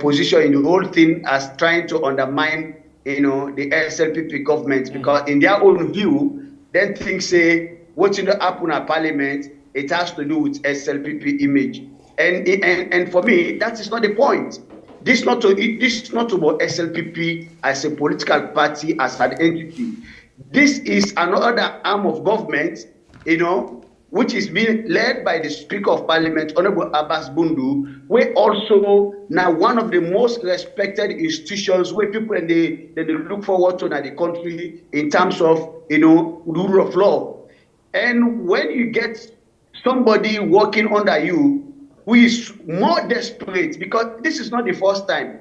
position in the whole thing as trying to undermine, you know, the SLPP government, because in their own view, then things say, what you know happen at parliament, it has to do with SLPP image, and for me that is not the point. This is not about SLPP as a political party, as an entity. This is another arm of government, you know, which is being led by the Speaker of Parliament, Honorable Abbas Bundu, where also now one of the most respected institutions where people they look forward to in the country in terms of, you know, rule of law. And when you get somebody working under you who is more desperate, because this is not the first time,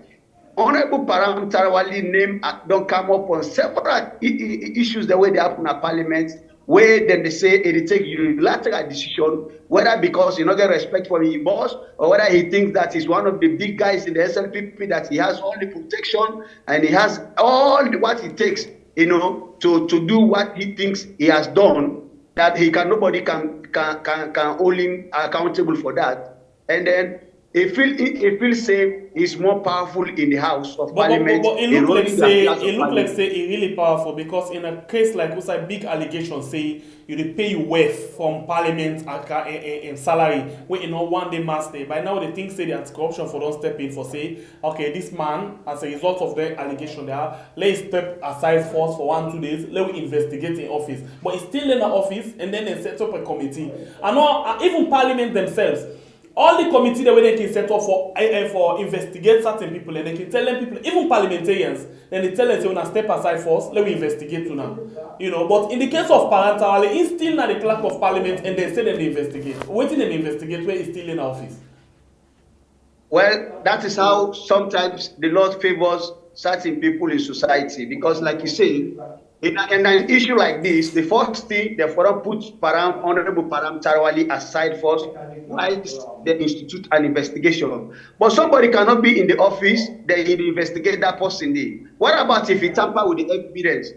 Honorable Parliamentary name don't come up on several issues the way they happen at Parliament, where then they say it take unilateral decision, whether because you not get respect for his boss, or whether he thinks that he's one of the big guys in the SLPP, that he has all the protection and he has all what it takes, you know, to do what he thinks he has done. That nobody can hold him accountable for that, and then he feels safe. He's more powerful in the House of Parliament. But it look like say it really powerful, because in a case like what's a big allegation say you dey pay you worth from Parliament and salary where in one day master. By now they think say the anti-corruption for don't step in for say, okay, this man as a result of the allegation there, let's step aside first for 1-2 days, let we investigate in office. But it's still in the office, and then they set up a committee. And now even Parliament themselves, all the committee that they can set up for investigate certain people, and they can tell them people, even parliamentarians, then they tell them, say, "Una step aside first, let me investigate to now." You know, but in the case of Parliamentary, it's still not the clerk of parliament, and they say that they investigate. Waiting them investigate where he's still in office. Well, that is how sometimes the Lord favors certain people in society, because, like you say, in an issue like this, the first thing the forum puts Honorable Parliamentary aside first, while they institute an investigation. But somebody cannot be in the office, they investigate that person there. What about if he tamper with the evidence?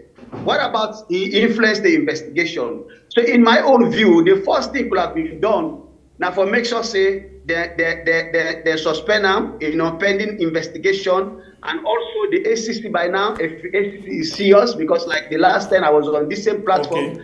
What about he influence the investigation? So in my own view, the first thing could have been done now for make sure say the suspend him, pending investigation, and also the ACC by now, if ACC is serious, because like the last time I was on this same platform, Okay.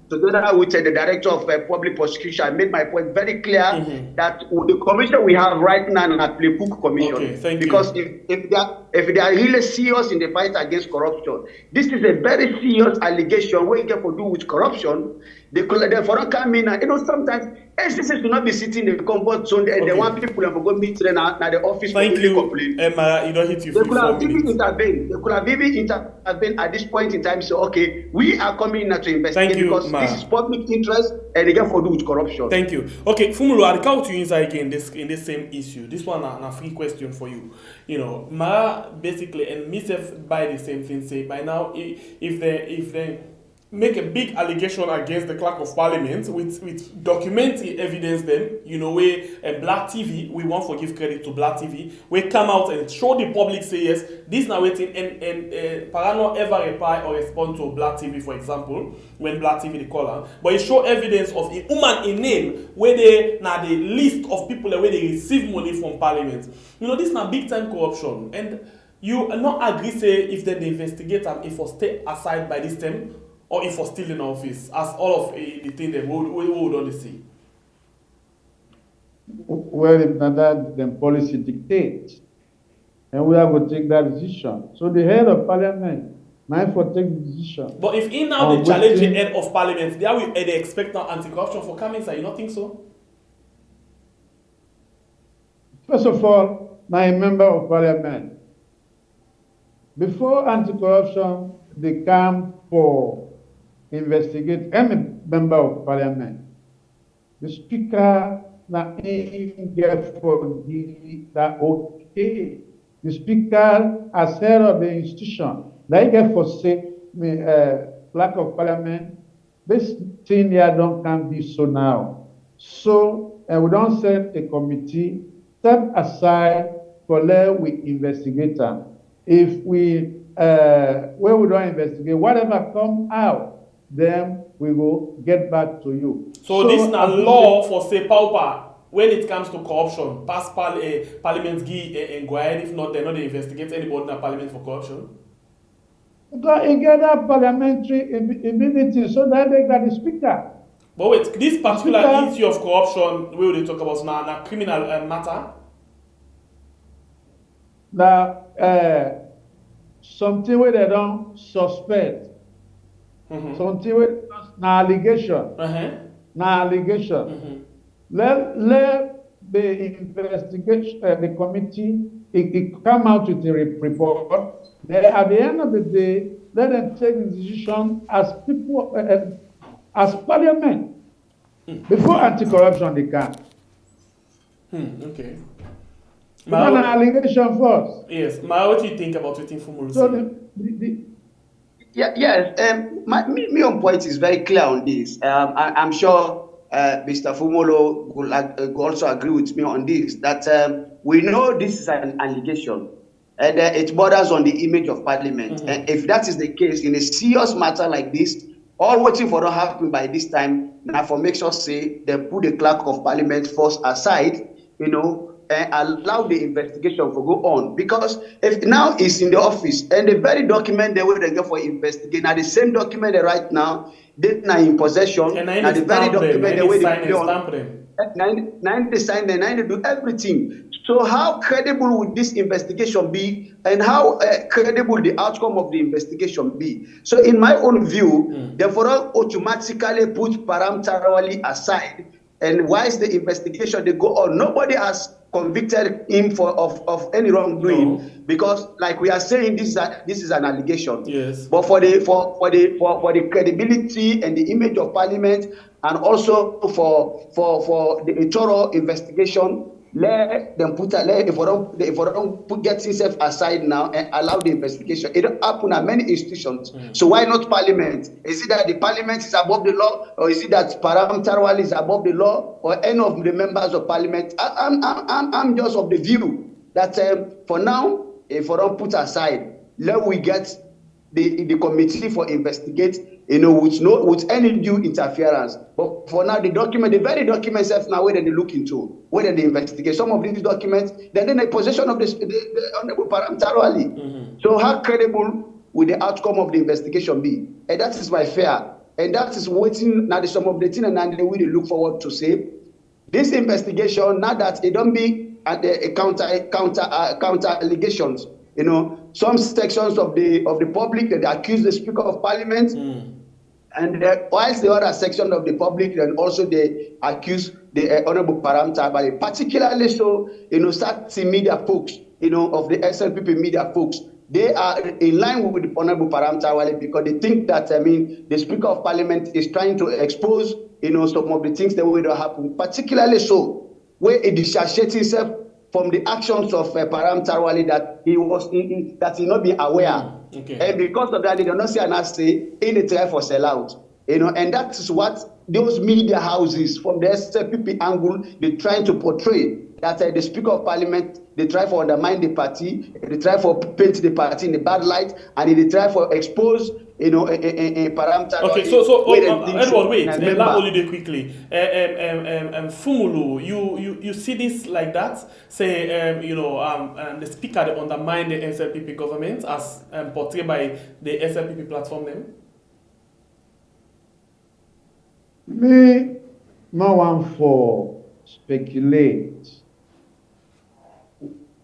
together with the director of public prosecution, I made my point very clear that the commission we have right now is a Coup commission. Okay, thank because you. if they are really serious in the fight against corruption, this is a very serious allegation where you get to do with corruption. They for come in, sometimes SCC should not be sitting in the comfort zone and they want people to go meet them at the office. Thank for you, complain. Emma. You don't hit you They for could 4 have even minutes. intervened. They could have even intervened at this point in time. So, okay, we are coming in to investigate Thank you, because Ma. this is public interest and they get for do with corruption. Thank you. Okay, Fumulo, I'll come to you inside again in this same issue. This one a free question for you. Mara basically and myself by the same thing say by now if they make a big allegation against the clerk of parliament with documentary evidence them, where Black TV, we want to give credit to Black TV, we come out and show the public say yes, this now waiting and Parano ever reply or respond to Black TV, for example, when Black TV they call her, but it show evidence of a woman in name where they now the list of people where they receive money from parliament. This now big time corruption, and you not agree say if they investigate them if or stay aside by this time or if for still in office, as all of the thing they would only see. Well, if not that, then policy dictates, and we are going to take that decision. So the head of parliament might for take the decision. But if in now they challenge the head of parliament, they expect now anti-corruption for coming, sir. You not think so? First of all, I'm a member of parliament. Before anti-corruption, they come for investigate any member of parliament. The speaker not even get for that okay. The speaker as head of the institution, they get for say lack of parliament. This thing here don't can be so now. So we don't set a committee, step aside for let we investigate them. If we when we don't investigate, whatever come out, then we will get back to you. So this is not law for say pauper when it comes to corruption. Pass parliament give inquiry. If not, they not investigate anybody in the parliament for corruption. Because you get that parliamentary immunity so that they got the speaker. But wait, this particular issue of corruption, we will talk about now criminal matter. Now, something where they don't suspect. Something where na allegation. Na allegation. Let the investigation, the committee, it come out with a report. Then at the end of the day, let them take the decision as people, as parliament. Before anti-corruption, they can. Okay. It's an allegation first. Yes. What do you think about waiting for more? So me on point is very clear on this. I'm sure Mr. Fumolo will also agree with me on this, that we know this is an allegation and it borders on the image of parliament. And if that is the case, in a serious matter like this, all waiting for not happen by this time, now for make sure say they put the clerk of parliament first aside, and allow the investigation to go on. Because if now it's in the office and the very document they will get for investigating, now the same document right now, they are in possession, and the very document they will sign and they sign them, and they do everything. So how credible would this investigation be, and how credible the outcome of the investigation be? So in my own view, therefore automatically put Parliamentary aside, and whilst the investigation they go on, nobody has convicted him of any wrongdoing, because like we are saying, this is an allegation. Yes. But for the credibility and the image of parliament, and also for the thorough investigation, let them put if we don't get himself aside now and allow the investigation. It don't happen at many institutions. So why not parliament? Is it that the parliament is above the law, or is it that Parliamentary is above the law, or any of the members of parliament? I'm just of the view that for now, if we don't put aside, let we get the committee for investigate with any due interference. But for now, the very documents now where they look into, where they investigate. Some of these documents, they're in the possession of the Honorable Parliamentary. So how credible will the outcome of the investigation be? And that is my fear. And that is waiting now. Some of the things and the way they look forward to say this investigation. Now that it don't be at the counter allegations. Some sections of the public that accuse the Speaker of Parliament, and whilst the other section of the public then also they accuse the Honorable Parliamentary, particularly so certain media folks, of the SLPP media folks. They are in line with the Honorable Parliamentary because they think that the Speaker of Parliament is trying to expose some of the things that will not happen, particularly so where it dissociates itself from the actions of Parliamentary that he not be aware. Okay. And because of that, they do not see an say in the try for sellout. And that is what those media houses from the SLPP angle they're trying to portray. That the Speaker of Parliament, they try for undermine the party, they try for paint the party in the bad light, and they try for expose, a Parliamentary. Okay, so Edward, wait, Holiday quickly. Fumulu, you see this like that? Say, the Speaker they undermine the SLPP government as portrayed by the SLPP platform name. Me, no one for speculate.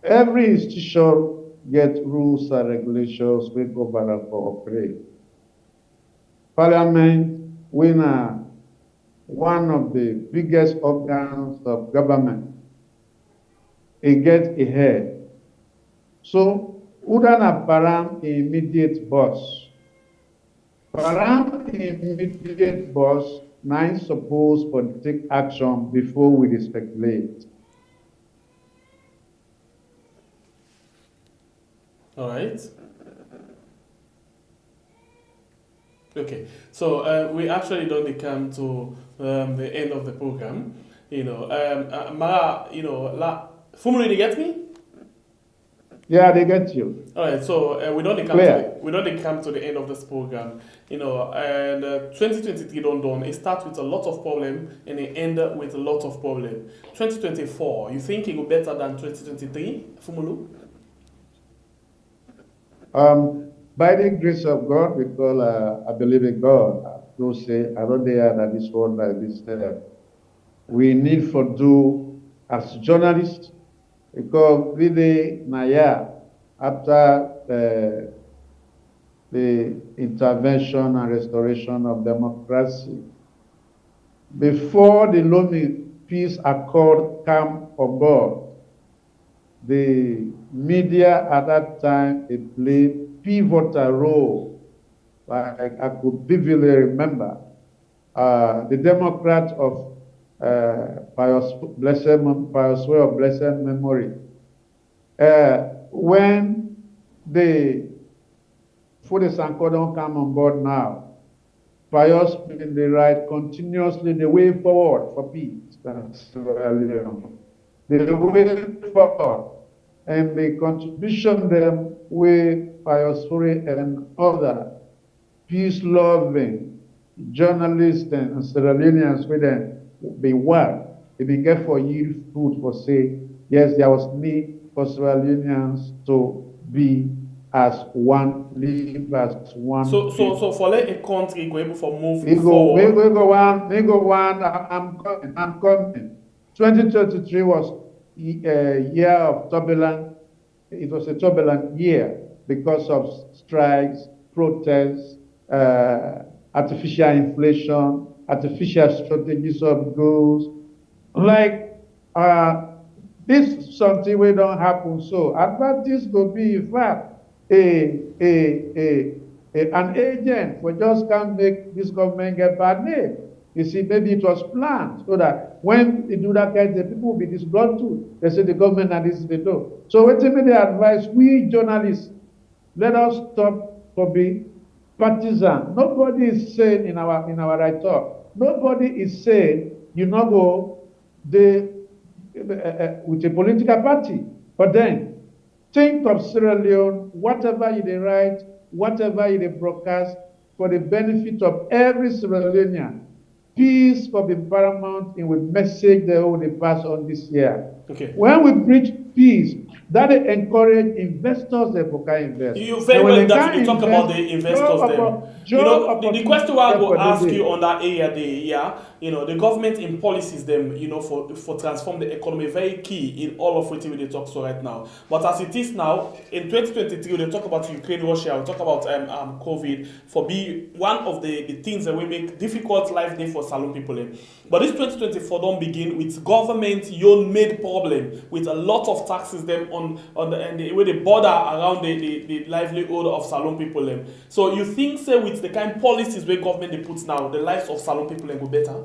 Every institution gets rules and regulations we govern and cooperate. Parliament, we are one of the biggest organs of government. It gets a head. So, Udana Param immediate boss. Param immediate boss, nine supposed to take action before we speculate. All right. Okay, so we actually don't come to the end of the program. Mara, Fumuli, they get me? Yeah, they get you. All right, so we don't come to the end of this program. And 2023 don't done. It starts with a lot of problem and it ends with a lot of problem. 2024, you think it will be better than 2023, Fumulu? By the grace of God, because I believe in God, I will say, I don't dare that this world like this. We need for do as journalists, because we Naya, after the intervention and restoration of democracy, before the LEONE peace accord came on board, the media at that time it played pivotal role. Like I could vividly remember the Democrat of pious way of blessed memory. When the Food Sankodon come on board now, pious in the right continuously the way forward for peace. That's the way forward. And the contribution them with Piosuri and other peace-loving journalists and Sierra Leoneans with them be one. They be get for yield food for say, yes, there was need for Sierra Leoneans to be as one, live as one. So for let a country go able for move forward. We go one, I'm coming. 2023 was a year of turbulence. It was a turbulent year because of strikes, protests, artificial inflation, artificial strategies of goods. Like this is something we don't happen. So Advertis will be in fact an agent for just can't make this government get bad name. You see, maybe it was planned so that when they do that kind of thing, people will be disgruntled. They say the government and this is the law. So what they advise, we journalists, let us stop for being partisan. Nobody is saying in our right talk. Nobody is saying you not go with a political party. But then think of Sierra Leone, whatever you write, whatever you broadcast, for the benefit of every Sierra Leonean. Peace will be paramount in the message that we pass on this year. Okay. When we preach peace, that encourage investors that can invest. You very well that you talk about the investors then. The question I go ask you on that area there, the government in policies them, for transform the economy very key in all of what they talk so right now. But as it is now, in 2023, they talk about Ukraine, Russia, we talk about COVID for be one of the things that will make difficult life day for Salon people. But this 2024 don't begin with government own made problem with a lot of taxes them on the way they border around the livelihood of Salon people. So you think say with the kind of policies where government they put now, the lives of Salon people go better?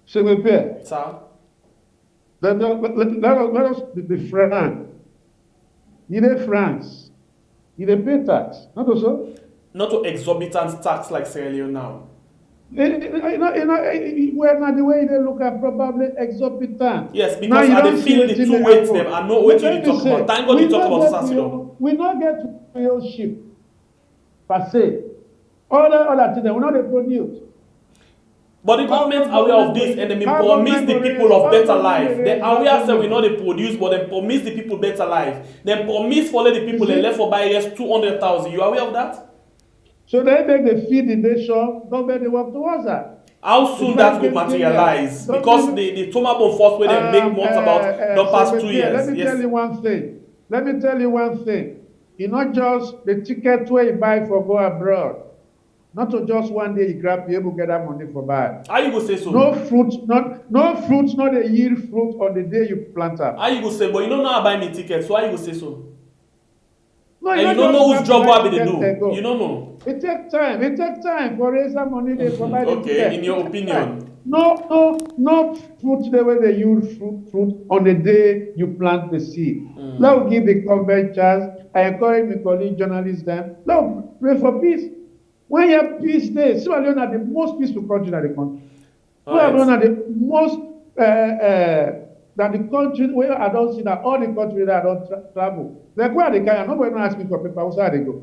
So we pay. Sir? Let us be frank. In France, you pay tax, not also? Not to exorbitant tax like Sierra Leone now. Well, not the way they look at probably exorbitant. Yes, because I they feel the two weights them and know what you talk about. Thank God you talk about Sasilo. We not get real ship per se. All other things, we not they produce. But the government are aware of this and they promise the people of better life. They are aware say we know they produce, but they promise the people better life. They promise for the people they left for buy yes 200,000. You are aware of that? So they make the feed the nation, government they work towards that. How soon that will materialize? Because the Tomabon force where they make more about the past 2 years. Let me tell you one thing. It's not just the ticket where you buy for go abroad. Not to just one day you grab, you able to get that money for buy. How you go say so? No fruit, not a yield fruit on the day you plant up. How you go say, but you don't know how buy me ticket, so how you go say so? No, and you don't know whose job what they do. You don't know. It takes time for raise that money they provide. Okay, in your opinion. No fruit the way they use fruit on the day you plant the seed. Let me give the government chance. I encourage my colleague journalists them. Let me pray for peace. When you have peace there, Sierra Leone are the most peaceful country in the country. Sierra Leone are the most that the country where I don't see that all the countries that I don't travel. Like where they can, nobody don't ask me for paper, where they go.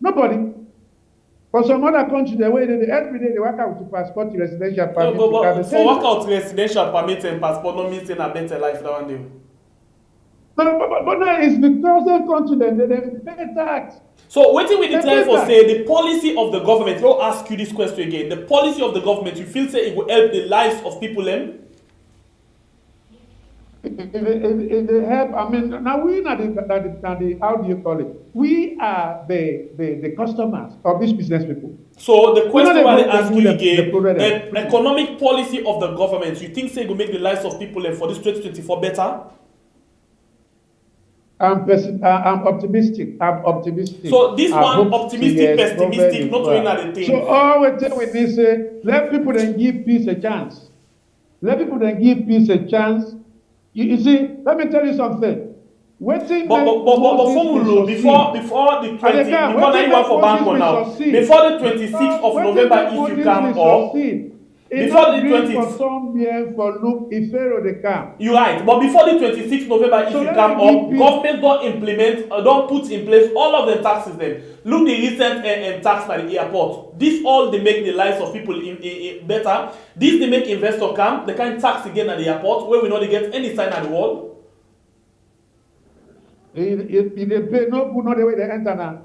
Nobody. For some other country, the way they every day they work out with passport, residential permit. No, but for work out residential permit and passport, no means in a better life that one day. No, but now it's because the country they pay tax. So waiting with the time for say the policy of the government. I'll ask you this question again. The policy of the government, you feel say it will help the lives of people them? If they help, I mean, now we are the how do you call it? We are the customers of these business people. So the question I want to ask you again, the economic policy of the government, you think say it will make the lives of people for this 2024 better? I'm optimistic. So this one optimistic, pessimistic, not doing other things. So all we tell with this say, let people then give peace a chance. Let people then give peace a chance. You see, let me tell you something. Waiting before the 20, before now you want for bank now. Before the 26th of November, if you come up. Before the 20th, for look if Pharaoh they come. You're right, but before the 26th November, if you come up, government don't implement, don't put in place all of the taxes. Then look the recent tax by the airport. This all they make the lives of people better. This they make investor come. They can't tax again at the airport where we know they get any sign at the wall. If they pay no the way they enter now.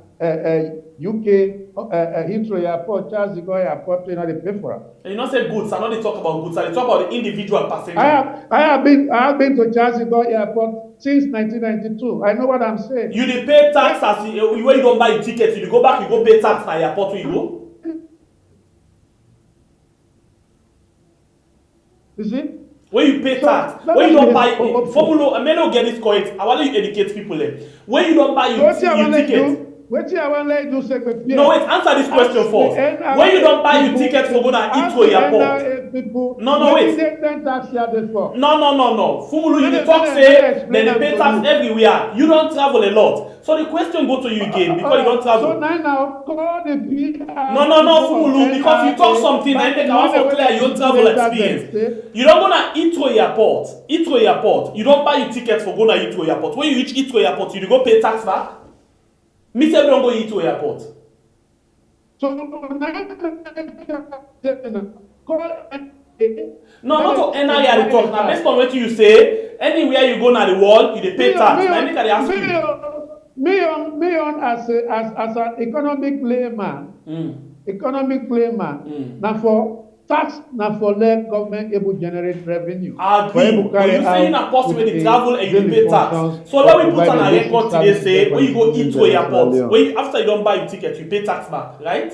UK, Heathrow Airport, Charles de Gaulle Airport, you know they pay for it. And you not say goods. I know they talk about goods. I talk about the individual passenger. I have been to Charles de Gaulle Airport since 1992. I know what I'm saying. You dey pay tax as where you don't buy your ticket. You go back, you go pay tax at the airport where you go. You see? When you pay tax, when you don't buy formula, I may not get this correct. I want you to educate people there. When you don't buy your ticket. No, wait, answer this question first. When you don't buy your ticket for going to Heathrow Airport. No, wait. No. Fumulu, you talk say, then they pay tax everywhere. You don't travel a lot. So the question go to you again because you don't travel. So now, call the people. No, Fumulu, because you talk something, I think I want to clear your travel experience. You don't go to Heathrow Airport. You don't buy your ticket for going to Heathrow Airport. When you reach Heathrow Airport, you go pay tax back. Me say don't go Heathrow Airport. So, No, not for NI at the talk. Now, based on what you say, anywhere you go now the world, you dey pay tax. Now, make I dey ask you. Me on as an economic layman. Now for tax, now for let government able generate revenue. Agree. But you saying na possible when they travel and you pay tax. So let me put on a record today say when you go Heathrow airport, after you don't buy your ticket, you pay tax back, right?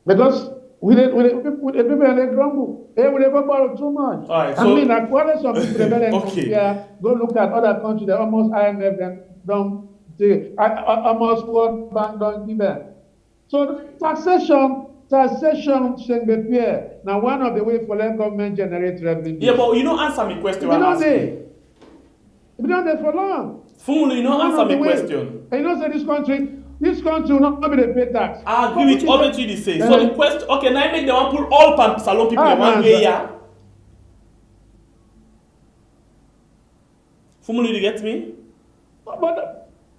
Because we people they grumble. Hey, we never borrow too much. All right, I mean, like what are some people compare? Go look at other countries. They almost IMF them don't almost World Bank don't give them. So taxation should be fair. Now one of the way for let government generate revenue. Yeah, but you don't answer me question. We don't there for long. Fumulu, you don't answer me question. And you know say this country will not be the pay tax. I agree with all what you say. So the question, okay, now I make them pull all salon people in one way, yeah. Fumulu, you get me?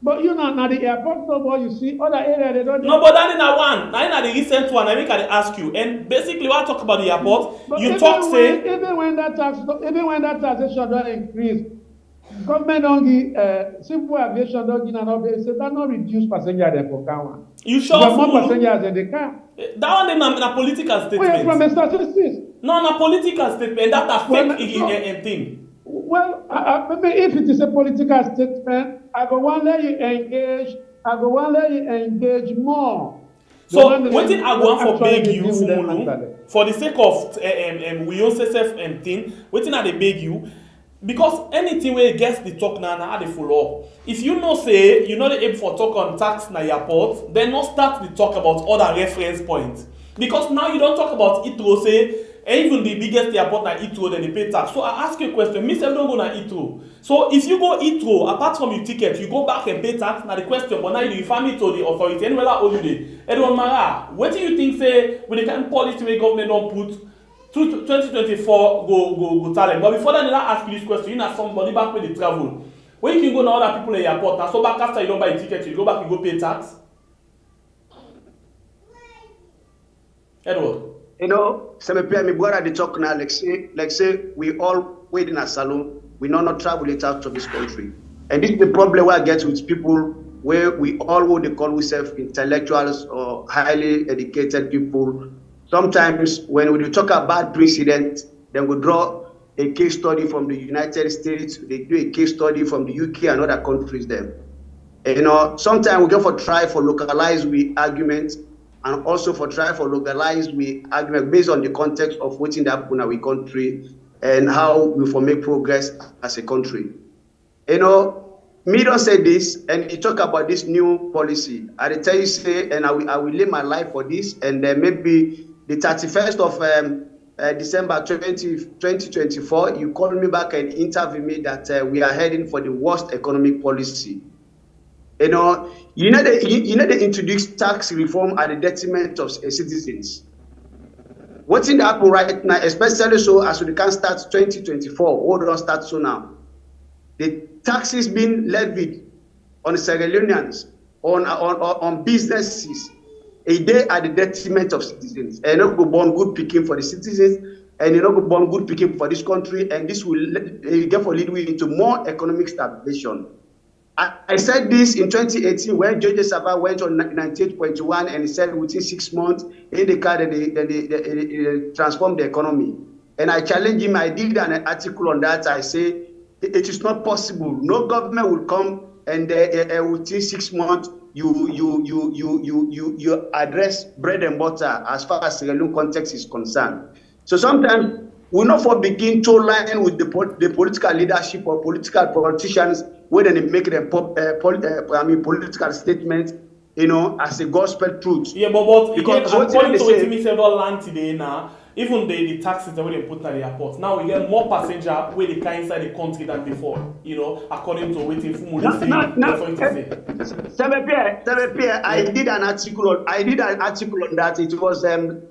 But you know, now the airport, no boy, you see, other area they don't. No, but that is not one. Now in the recent one, I make I ask you. And basically, when I talk about the airport, but you talk say even when that taxation don't increase, government don't give simple aviation don't give an update. Say that not reduce passenger there for car one. You sure? There are more passengers in the car. That one is a political statement. Where from the statistics? No, a political statement. That's a fake thing. Well, maybe if it is a political statement, I go want let you engage. More. So, what thing I want for beg you, Fumulu, for the sake of we own self thing, what thing I dey beg you, because anything where gets the talk now, I dey follow up. If you know say you not able for talk on tax na airport, then not start the talk about other reference points. Because now you don't talk about Heathrow, say. And even the biggest airport na Heathrow, then they pay tax. So I ask you a question. Me self don't go na Heathrow. So if you go Heathrow, apart from your ticket, you go back and pay tax. Now the question, but now you refer me to the authority. Anywhere that hold you there. Edwin Mara, what do you think say with the kind of policy where government don't put 2024 go talent? But before that, I ask you this question. You know somebody back when they travel. When you can go now other people in the airport. Now so back after you don't buy a ticket, you go back, you go pay tax. Edward. You know, some people me brother they talk now like say we all wait in a salon, we not travel it out of this country. And this is the problem where I get with people where we all what they call ourselves intellectuals or highly educated people. Sometimes when we talk about precedent, then we draw a case study from the United States, they do a case study from the UK and other countries then. And, you know, sometimes we go for try for localized with arguments and also for try for localized with argument based on the context of what's in the happen in our country and how we for make progress as a country. You know, me don't say this, and you talk about this new policy. I tell you say, and I will live my life for this, and then maybe the 31st of December 2024, you call me back and interview me that we are heading for the worst economic policy. You know they introduce tax reform at the detriment of citizens. What's in the happen right now, especially so as we can start 2024, what don't start so now? The taxes being levied on Sierra Leoneans, on businesses, a day at the detriment of citizens. And not go born good picking for the citizens, and you know go born good picking for this country, and this will therefore lead into more economic stagnation. I said this in 2018 when George Sava went on 98.1 and he said within 6 months in the car they transformed the economy. And I challenged him. I did an article on that. I say it is not possible. No government will come and within 6 months you address bread and butter as far as the Sierra Leone context is concerned. So sometimes we not for begin to line with the political leadership or political politicians where they make their political statements, you know, as a gospel truth. Yeah, but because again, according to what me several land today now, even the taxes that we put at the airport. Now we get more passenger where they can inside the country than before. You know, according to waiting for more say. Pierre, I did an article on that. It was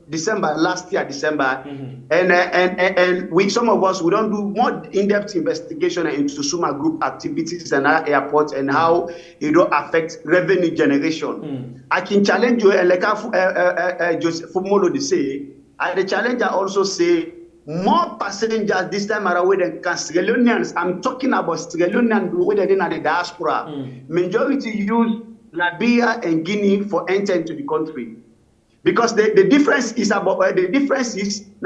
December last year, December, and we some of us we don't do more in-depth investigation into Suma Group activities and our airports and how it don't affect revenue generation. I can challenge you, like Joseph Fumolo to say. And the challenger also say more passengers this time around than Sierra Leoneans. I'm talking about Sierra Leoneans whether they're in the diaspora. Majority use Liberia and Guinea for entry into the country. Because the difference is about now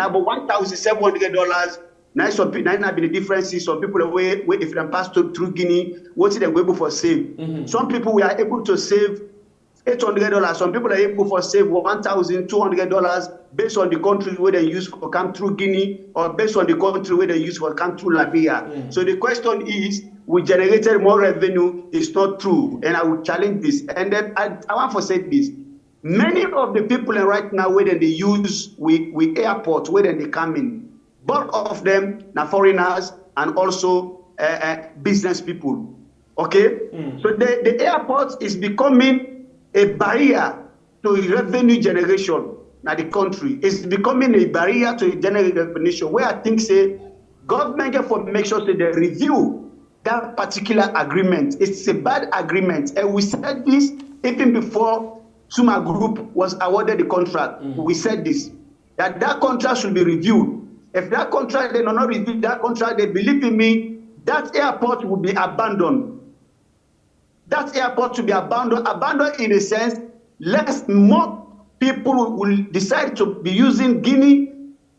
about $1,700. Now some people now the difference is some people away if they pass through Guinea, what is they able for save? Some people we are able to save $800. Some people are able to save $1,200 based on the country where they use for come through Guinea or based on the country where they use for come through Liberia. So the question is, we generated more revenue. It's not true, and I would challenge this. And then I want to say this: many of the people right now where they use we airport where they come in, bulk of them are foreigners and also business people. Okay, so the airport is becoming a barrier to revenue generation in the country. It's becoming a barrier to generate revenue where I think say government for make sure that they review that particular agreement. It's a bad agreement, and we said this even before Suma Group was awarded the contract. We said this, that contract should be reviewed. If that contract they do not review that contract, they believe in me, that airport will be abandoned. That airport to be abandoned in a sense, less more people will decide to be using Guinea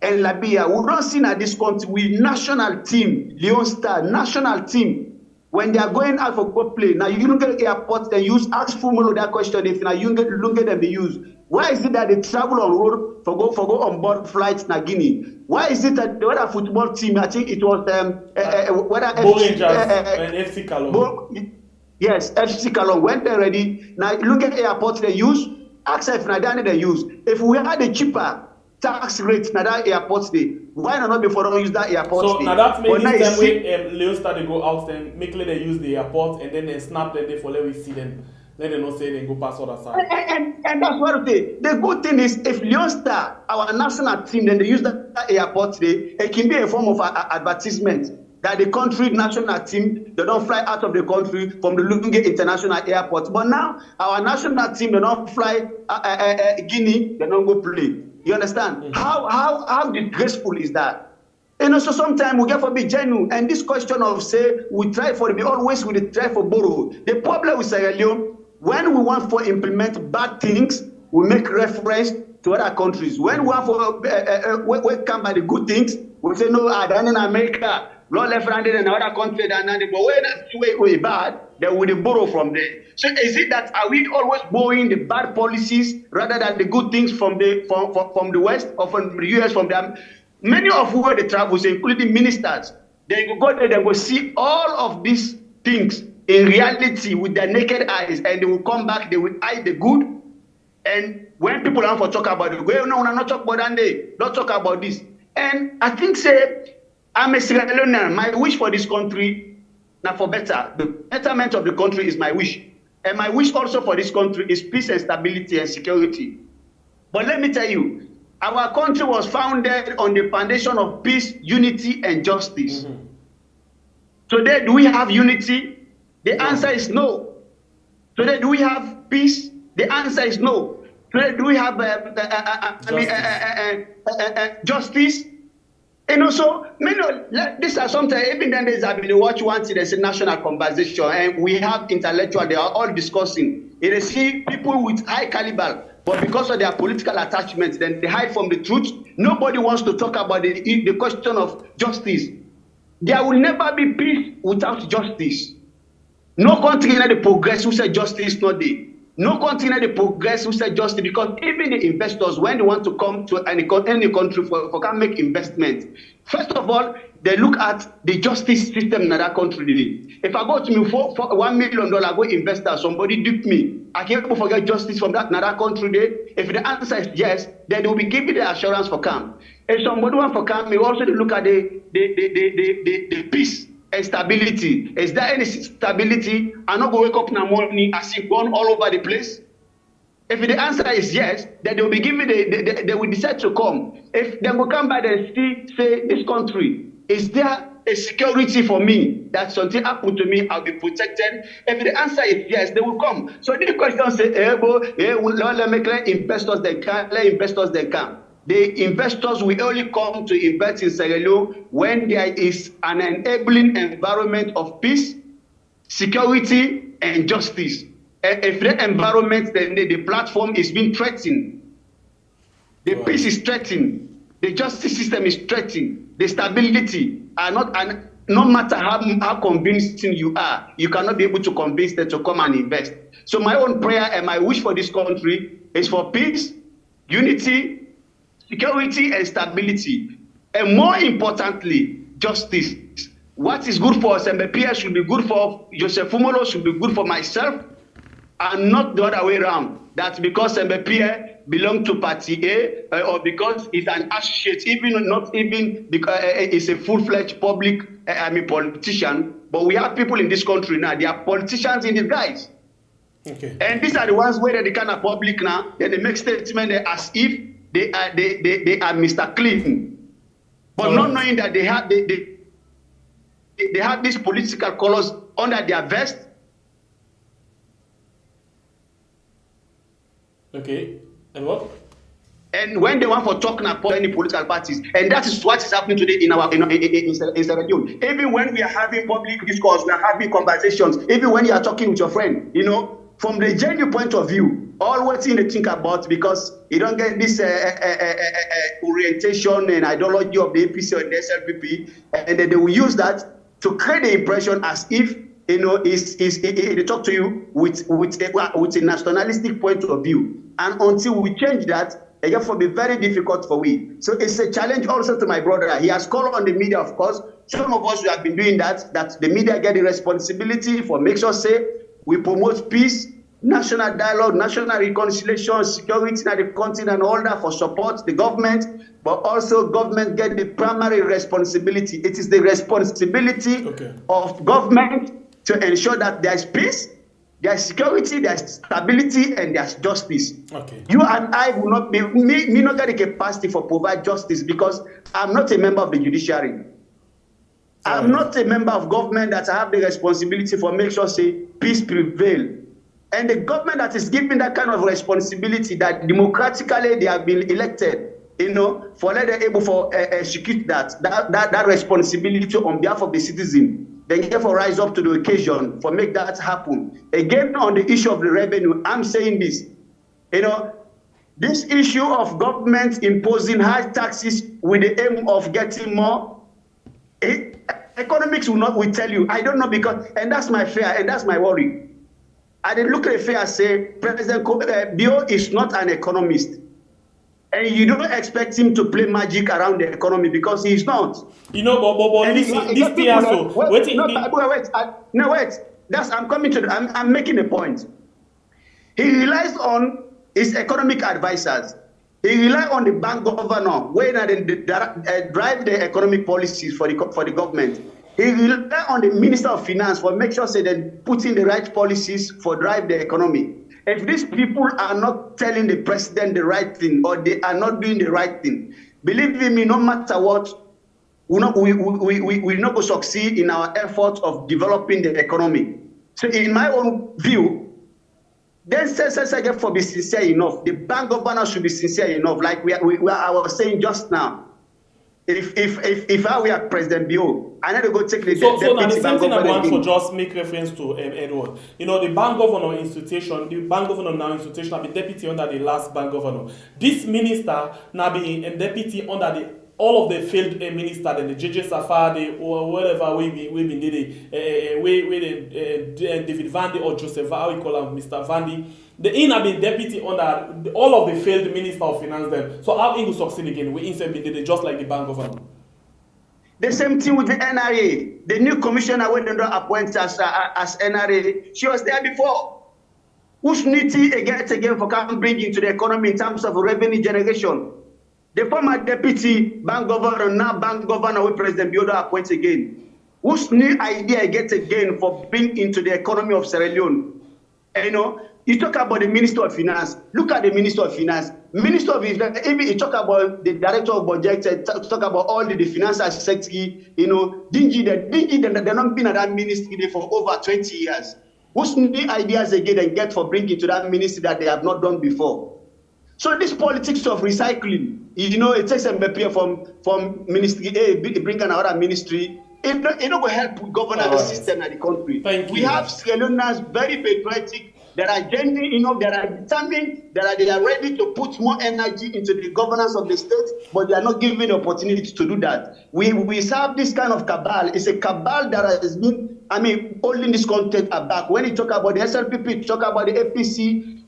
and Liberia. We don't see that this country with national team, Leon Star, national team, when they are going out for go play. Now you don't get airports, they use, ask Fumolo that question, if now you don't get them, they use. Why is it that they travel on road for go on board flights in Guinea? Why is it that the other football team, I think it was FC Callum. Yes, FC Callum went there already. Now look at airports they use. Ask if Nadani they use. If we had a cheaper tax rate, Nadani airports they. Why not before don't use that airport? So now that makes them when Leo start to go out and make they use the airport and then they snap them there for let we see them. Let them not say they go past other side. And that's what the good thing is if Leon Star, our national team, then they use that airport today, it can be a form of advertisement. That the country national team, they don't fly out of the country from the Lunge International Airport. But now, our national team, they don't fly Guinea, they don't go play. You understand? How disgraceful is that? And also sometimes we get for be genuine. And this question of say, we try for be always we try for borrow. The problem with Sierra Leone, when we want to implement bad things, we make reference to other countries. When we want for we come by the good things, we say, no, I done in America. Law left-handed in another country than but when that's way bad, then we borrow from there. So is it that are we always borrowing the bad policies rather than the good things from the West or from the US from them? Many of who they travel, including ministers, they go there, they will see all of these things in reality with their naked eyes, and they will come back, they will hide the good. And when people want to talk about it, well, no, not talk about that day, don't talk about this. And I think say I'm a Sierra Leonean. My wish for this country, now for better, the betterment of the country is my wish. And my wish also for this country is peace and stability and security. But let me tell you, our country was founded on the foundation of peace, unity, and justice. Today, do we have unity? The answer is no. Today, do we have peace? The answer is no. Today, do we have justice? And also, these are sometimes, even then there's been what you want to there's a national conversation, and we have intellectuals, they are all discussing. You see people with high caliber, but because of their political attachments, then they hide from the truth. Nobody wants to talk about the question of justice. There will never be peace without justice. No country in the progress who say justice not there. No country they progress who say justice, because even the investors, when they want to come to any country for can make investment, first of all, they look at the justice system in that country. If I go to me for $1 million, go investor, somebody duped me, I can't forget justice from that another country there. If the answer is yes, then they will be giving the assurance for calm. If somebody want for calm, we also look at the peace and stability. Is there any stability? I'm not going to wake up in the morning as if gone all over the place. If the answer is yes, then they will be giving they will decide to come. If they will come by and say this country, is there a security for me that something happened to me, I'll be protected? If the answer is yes, they will come. So this question say, let me let investors they can, let investors they can. The investors will only come to invest in Sierra Leone when there is an enabling environment of peace, security, and justice. And if the environment, then the platform is being threatened, the peace is threatened, the justice system is threatened, the stability are not, and no matter how convincing you are, you cannot be able to convince them to come and invest. So my own prayer and my wish for this country is for peace, unity, security, and stability. And more importantly, justice. What is good for SMBPS should be good for Joseph Fumolo, should be good for myself, and not the other way around. That's because SMBPS belongs to Party A, or because it's an associate, not even because it's a full-fledged politician. But we have people in this country now, they are politicians in disguise. Okay. And these are the ones where they kind of public now, then they make statements as if they are Mr. Clean, but not knowing that they have these political colors under their vest. Okay, and what? And when they want for talking about any political parties, and that is what is happening today in Sierra Leone. Even when we are having public discourse, we are having conversations. Even when you are talking with your friend, from the genuine point of view, all what you think about, because you don't get this orientation and ideology of the APC or the SLPP, and then they will use that to create the impression as if they talk to you with a nationalistic point of view. And until we change that, it will be very difficult for we. So it's a challenge also to my brother. He has called on the media, of course. Some of us who have been doing that the media get the responsibility for make sure say we promote peace, national dialogue, national reconciliation, security in the continent, and all that for support the government, but also government get the primary responsibility. It is the responsibility of government to ensure that there is peace, there is security, there is stability, and there is justice. Okay. You and I will not be, me not get the capacity for provide justice because I'm not a member of the judiciary. I'm not a member of government that I have the responsibility for make sure say peace prevail. And the government that is given that kind of responsibility that democratically they have been elected, for let them able for execute that responsibility on behalf of the citizen. They therefore rise up to the occasion for make that happen. Again, on the issue of the revenue, I'm saying this, this issue of government imposing high taxes with the aim of getting more, economics will tell you, I don't know, because, and that's my fear, and that's my worry. I did look at the fair say President Bio is not an economist. And you don't expect him to play magic around the economy because he's not. But listen, this thing also. Wait. I'm coming to. I'm making a point. He relies on his economic advisors. He relies on the bank governor, where they drive the economic policies for the government. He relies on the Minister of Finance for make sure they put in the right policies for drive the economy. If these people are not telling the president the right thing or they are not doing the right thing, believe me, no matter what, we will not go succeed in our efforts of developing the economy. So in my own view, then say for be sincere enough. The bank governor should be sincere enough, like I was saying just now. If I were President Bio, I need to go take the So now the same thing I want to just make reference to Edward. The bank governor institution, the bank governor now institution, I'll be deputy under the last bank governor. This minister now be a deputy under the all of the failed ministers and the JJ Safari or whatever we been did David Vandy or Joseph, how we call him, Mr. Vandy. The in have been deputy under all of the failed minister of finance them. So how he will succeed again? We instead been did just like the bank governor. The same thing with the NRA. The new commissioner when they appointed as NRA, she was there before. Who's needy again for can bring into the economy in terms of revenue generation? The former deputy bank governor, now bank governor, with President Biodo appoints again. Whose new idea get again for bring into the economy of Sierra Leone? You know, you talk about the Minister of Finance. Look at the Minister of Finance. Minister of Finance, even you talk about the Director of Budget, talk about all the financial secretary, you know, they're not been at that ministry for over 20 years. Whose new ideas again they get for bringing to that ministry that they have not done before? So this politics of recycling, you know, it takes Mbappé from ministry A, bring another ministry. It will help govern the system and the country. We have Sierra Leoneans very patriotic, that are genuine, you know, that are determined, they are ready to put more energy into the governance of the state, but they are not given the opportunity to do that. We have this kind of cabal. It's a cabal that has been, holding this content back. When you talk about the SLPP, you talk about the APC,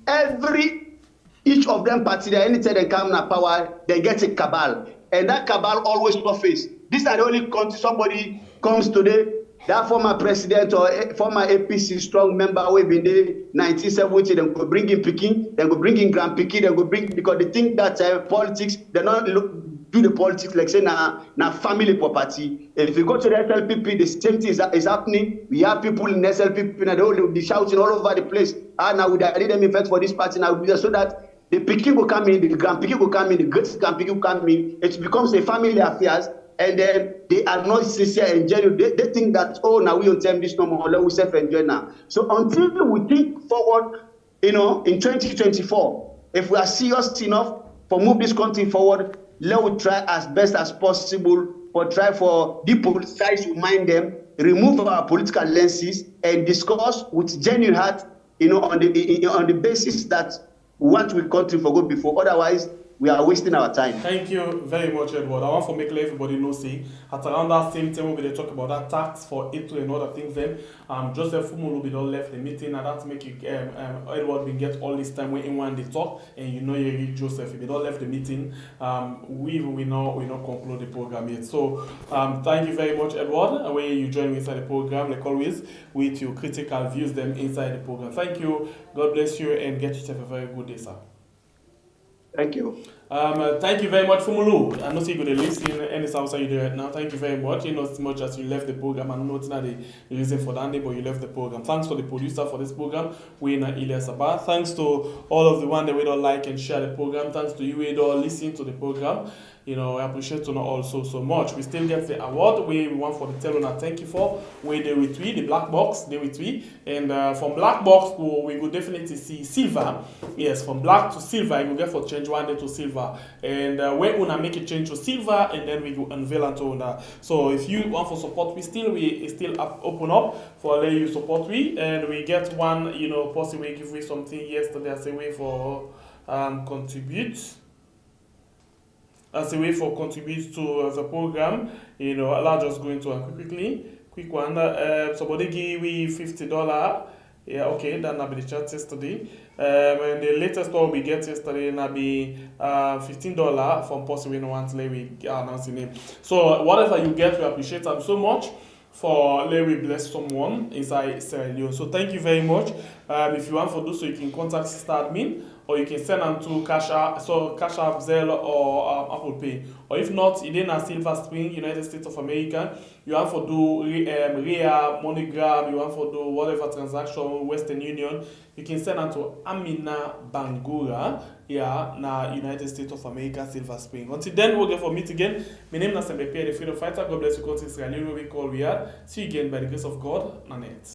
each of them party, anytime they come in power, they get a cabal. And that cabal always surface. These are the only country somebody comes today, that former president or former APC strong member will be there 1970, then go bring in Peking, then go bring in Grand Peking, then go bring, because they think that politics, they not do the politics like say na family property. If you go to the SLPP, the same thing is happening. We have people in SLPP and they will be shouting all over the place. Now we need them invest for this party now, so that the Peking will come in, the Grand Peking will come in, the great Grand Peking will come in. It becomes a family affairs. And then they are not sincere and genuine. They think that, oh, now we don't tell this no more, let we self-enjoy now. So until we think forward, you know, in 2024, if we are serious enough for move this country forward, let we try as best as possible for try for depoliticize to mind them, remove our political lenses, and discuss with genuine heart, you know, on the basis that we want to country for good before. Otherwise, we are wasting our time. Thank you very much, Edward. I want to make everybody know, see, at around that same time, we talk about that tax for April and other things. Then, Joseph Fumulu don't left the meeting, and that make you, Edward will get all this time when anyone they talk, and you know you read Joseph. If you don't left the meeting, we not conclude the program yet. So, thank you very much, Edward. When you join me inside the program, like always, with your critical views them inside the program. Thank you. God bless you, and get yourself a very good day, sir. Thank you. Thank you very much, Fumulu. I know you're going to listen any outside you do right now. Thank you very much. You know, as much as you left the program, I know it's not the reason for that, but you left the program. Thanks to the producer for this program, Wayne Elias Abba. Thanks to all of the one that we don't like and share the program. Thanks to you, we don't listen to the program. You know, I appreciate you also so much. We still get the award we want for the Telona. Thank you for where they retweet the black box, they retweet. And from black box, we will definitely see silver. Yes, from black to silver, you will get for change one day to silver. And we're gonna make a change to silver, and then we will unveil and to so if you want for support, we still open up for let you support we, and we get one, you know, possibly give we something yesterday as a way for contribute. As a way for contribute to the program, you know, I'll just go into a quick one. Somebody give we $50. Yeah, okay, that'll be the chat yesterday. And the latest one we get yesterday will be $15 from possibly no one till we announce the name. So whatever you get, we appreciate them so much for let we bless someone inside Sierra Leone. So thank you very much. If you want for do so, you can contact Sister Admin, or you can send them to Cash App, Zelle, or Apple Pay. Or if not, in Silver Spring, United States of America, you want to do RIA, MoneyGram, you want to do whatever transaction, Western Union, you can send them to Amina Bangura, na United States of America, Silver Spring. Until then, we'll get for meet again. My name is Mbappé, the freedom fighter. God bless you, country Israel. We call we are. See you again by the grace of God. Nanette.